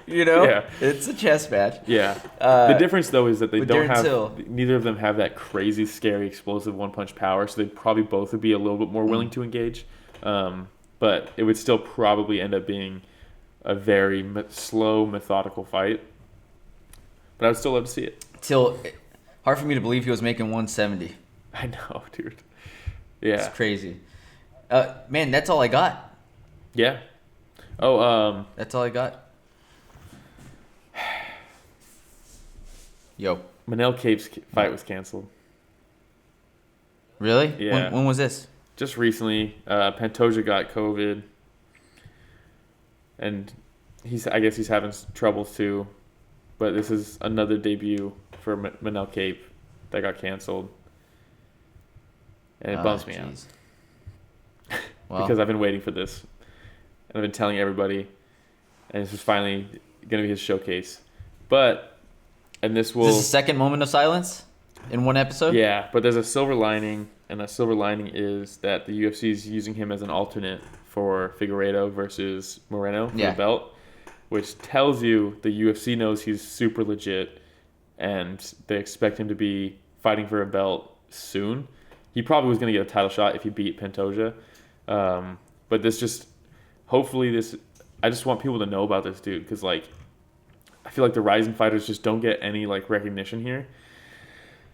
Speaker 2: You know?
Speaker 3: Yeah.
Speaker 2: It's a chess match.
Speaker 3: Yeah. The difference, though, is that they don't have...
Speaker 2: Till.
Speaker 3: Neither of them have that crazy, scary, explosive one-punch power, so they'd probably both would be a little bit more willing to engage. But it would still probably end up being a very slow, methodical fight. But I would still love to see it.
Speaker 2: Till, hard for me to believe he was making 170.
Speaker 3: I know, dude. Yeah.
Speaker 2: It's crazy. Man, that's all I got.
Speaker 3: Yeah. Oh,
Speaker 2: That's all I got. Yo.
Speaker 3: Manel Cape's fight was canceled.
Speaker 2: Really?
Speaker 3: Yeah.
Speaker 2: When was this?
Speaker 3: Just recently. Pantoja got COVID. And I guess he's having troubles too. But this is another debut for Manel Cape that got canceled. And it bums me out.
Speaker 2: Well,
Speaker 3: because I've been waiting for this. And I've been telling everybody. And this is finally going to be his showcase. And this will...
Speaker 2: Is this the second moment of silence in one episode?
Speaker 3: Yeah, but there's a silver lining. And that silver lining is that the UFC is using him as an alternate for Figueiredo versus Moreno for the belt. Which tells you the UFC knows he's super legit. And they expect him to be fighting for a belt soon. He probably was going to get a title shot if he beat Pantoja. But this just... Hopefully this... I just want people to know about this dude because, like, I feel like the rising fighters just don't get any, like, recognition here.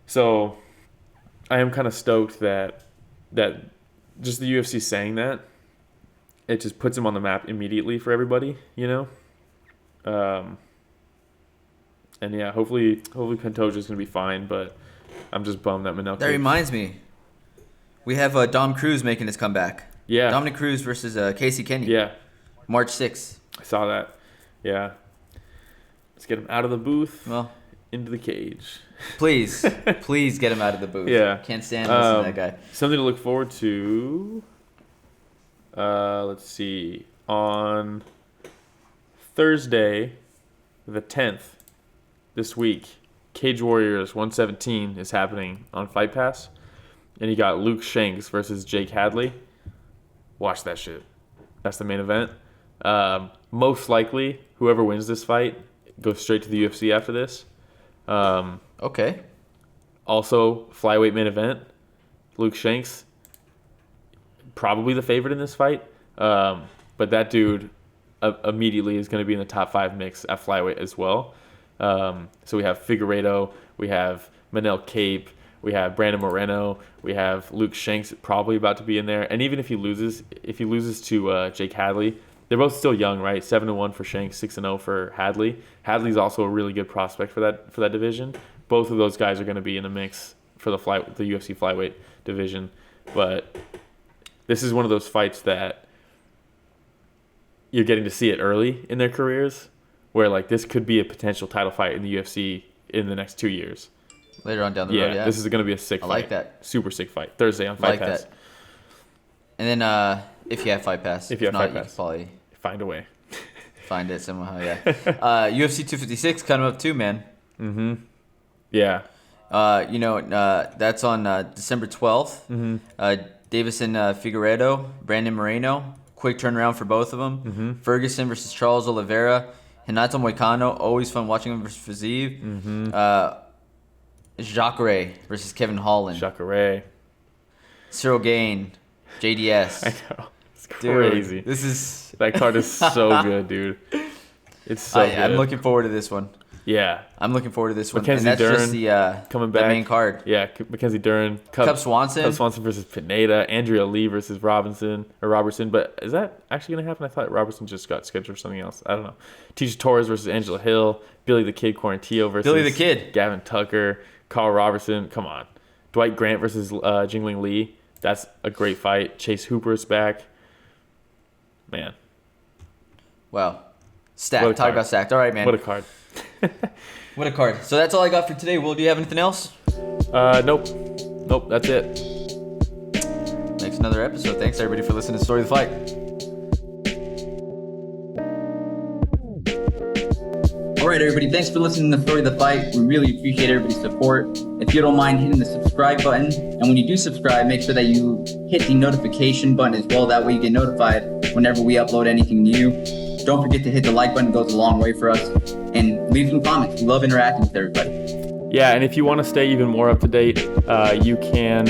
Speaker 3: So I am kind of stoked that just the UFC saying that, it just puts him on the map immediately for everybody, you know? And yeah, hopefully Pantoja's going to be fine, but I'm just bummed that Manel.
Speaker 2: That reminds me. We have Dom Cruz making his comeback.
Speaker 3: Yeah.
Speaker 2: Dominic Cruz versus Casey Kenny.
Speaker 3: Yeah.
Speaker 2: March 6th.
Speaker 3: I saw that. Yeah. Let's get him out of the booth.
Speaker 2: Well,
Speaker 3: into the cage.
Speaker 2: Please get him out of the booth.
Speaker 3: Yeah.
Speaker 2: Can't stand listening to that guy.
Speaker 3: Something to look forward to. Let's see. On Thursday, the 10th, this week, Cage Warriors 117 is happening on Fight Pass. And you got Luke Shanks versus Jake Hadley. Watch that shit. That's the main event. Most likely, whoever wins this fight goes straight to the UFC after this.
Speaker 2: Okay.
Speaker 3: Also, flyweight main event. Luke Shanks, probably the favorite in this fight. But that dude immediately is going to be in the top 5 mix at flyweight as well. So we have Figueiredo, we have Manel Cape, we have Brandon Moreno, we have Luke Shanks probably about to be in there. And even if he loses to Jake Hadley, they're both still young, right? 7-1 for Shanks, 6-0 for Hadley. Hadley's also a really good prospect for that division. Both of those guys are going to be in the mix for the UFC flyweight division. But this is one of those fights that you're getting to see it early in their careers, where like this could be a potential title fight in the UFC in the next 2 years.
Speaker 2: Later on down the road, yeah.
Speaker 3: This is going to be a sick fight.
Speaker 2: I like that.
Speaker 3: Super sick fight. Thursday on Fight Pass.
Speaker 2: That. And then if you have Fight Pass.
Speaker 3: If you have Fight Pass.
Speaker 2: You can probably
Speaker 3: find a way.
Speaker 2: Find it somehow, yeah. UFC 256 coming up too, man.
Speaker 3: Mm-hmm. Yeah.
Speaker 2: That's on December 12th.
Speaker 3: Mm-hmm.
Speaker 2: Davison Figueiredo, Brandon Moreno. Quick turnaround for both of them.
Speaker 3: Mm-hmm.
Speaker 2: Ferguson versus Charles Oliveira. Renato Moicano. Always fun watching him versus Fiziev.
Speaker 3: Mm-hmm.
Speaker 2: Jacare versus Kevin Holland.
Speaker 3: Jacare.
Speaker 2: Cyril Gain. JDS.
Speaker 3: I know. It's crazy.
Speaker 2: Dude,
Speaker 3: that card is so good, dude. It's so good.
Speaker 2: I'm looking forward to this one.
Speaker 3: Yeah.
Speaker 2: I'm looking forward to this one.
Speaker 3: Mackenzie
Speaker 2: and that's
Speaker 3: Dern
Speaker 2: just the
Speaker 3: coming back.
Speaker 2: The main card.
Speaker 3: Yeah, Mackenzie Dern.
Speaker 2: Cub Swanson.
Speaker 3: Cub Swanson versus Pineda. Andrea Lee versus Robertson. But is that actually going to happen? I thought Robertson just got scheduled for something else. I don't know. Tisha Torres versus Angela Hill. Billy the Kid Quarantillo versus
Speaker 2: Billy the Kid.
Speaker 3: Gavin Tucker. Carl Robertson. Come on. Dwight Grant versus Jingling Lee. That's a great fight. Chase Hooper's back. Man.
Speaker 2: Wow. Stacked. Talk about stacked. All right, man.
Speaker 3: What a card.
Speaker 2: What a card. So that's all I got for today. Will, do you have anything else?
Speaker 3: Nope. That's it.
Speaker 2: Next another episode. Thanks everybody for listening to Story of the Fight. All right, everybody. Thanks for listening to the Story of the Fight. We really appreciate everybody's support. If you don't mind hitting the subscribe button, and when you do subscribe, make sure that you hit the notification button as well. That way you get notified whenever we upload anything new. Don't forget to hit the like button. It goes a long way for us. And leave some comments. We love interacting with everybody.
Speaker 3: Yeah, and if you want to stay even more up to date, you can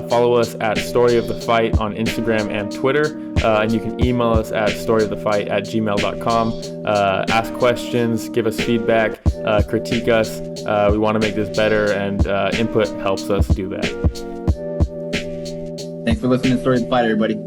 Speaker 3: follow us at Story of the Fight on Instagram and Twitter. And you can email us at storyofthefight@gmail.com. Ask questions, give us feedback, critique us. We want to make this better, and input helps us do that.
Speaker 2: Thanks for listening to Story of the Fight, everybody.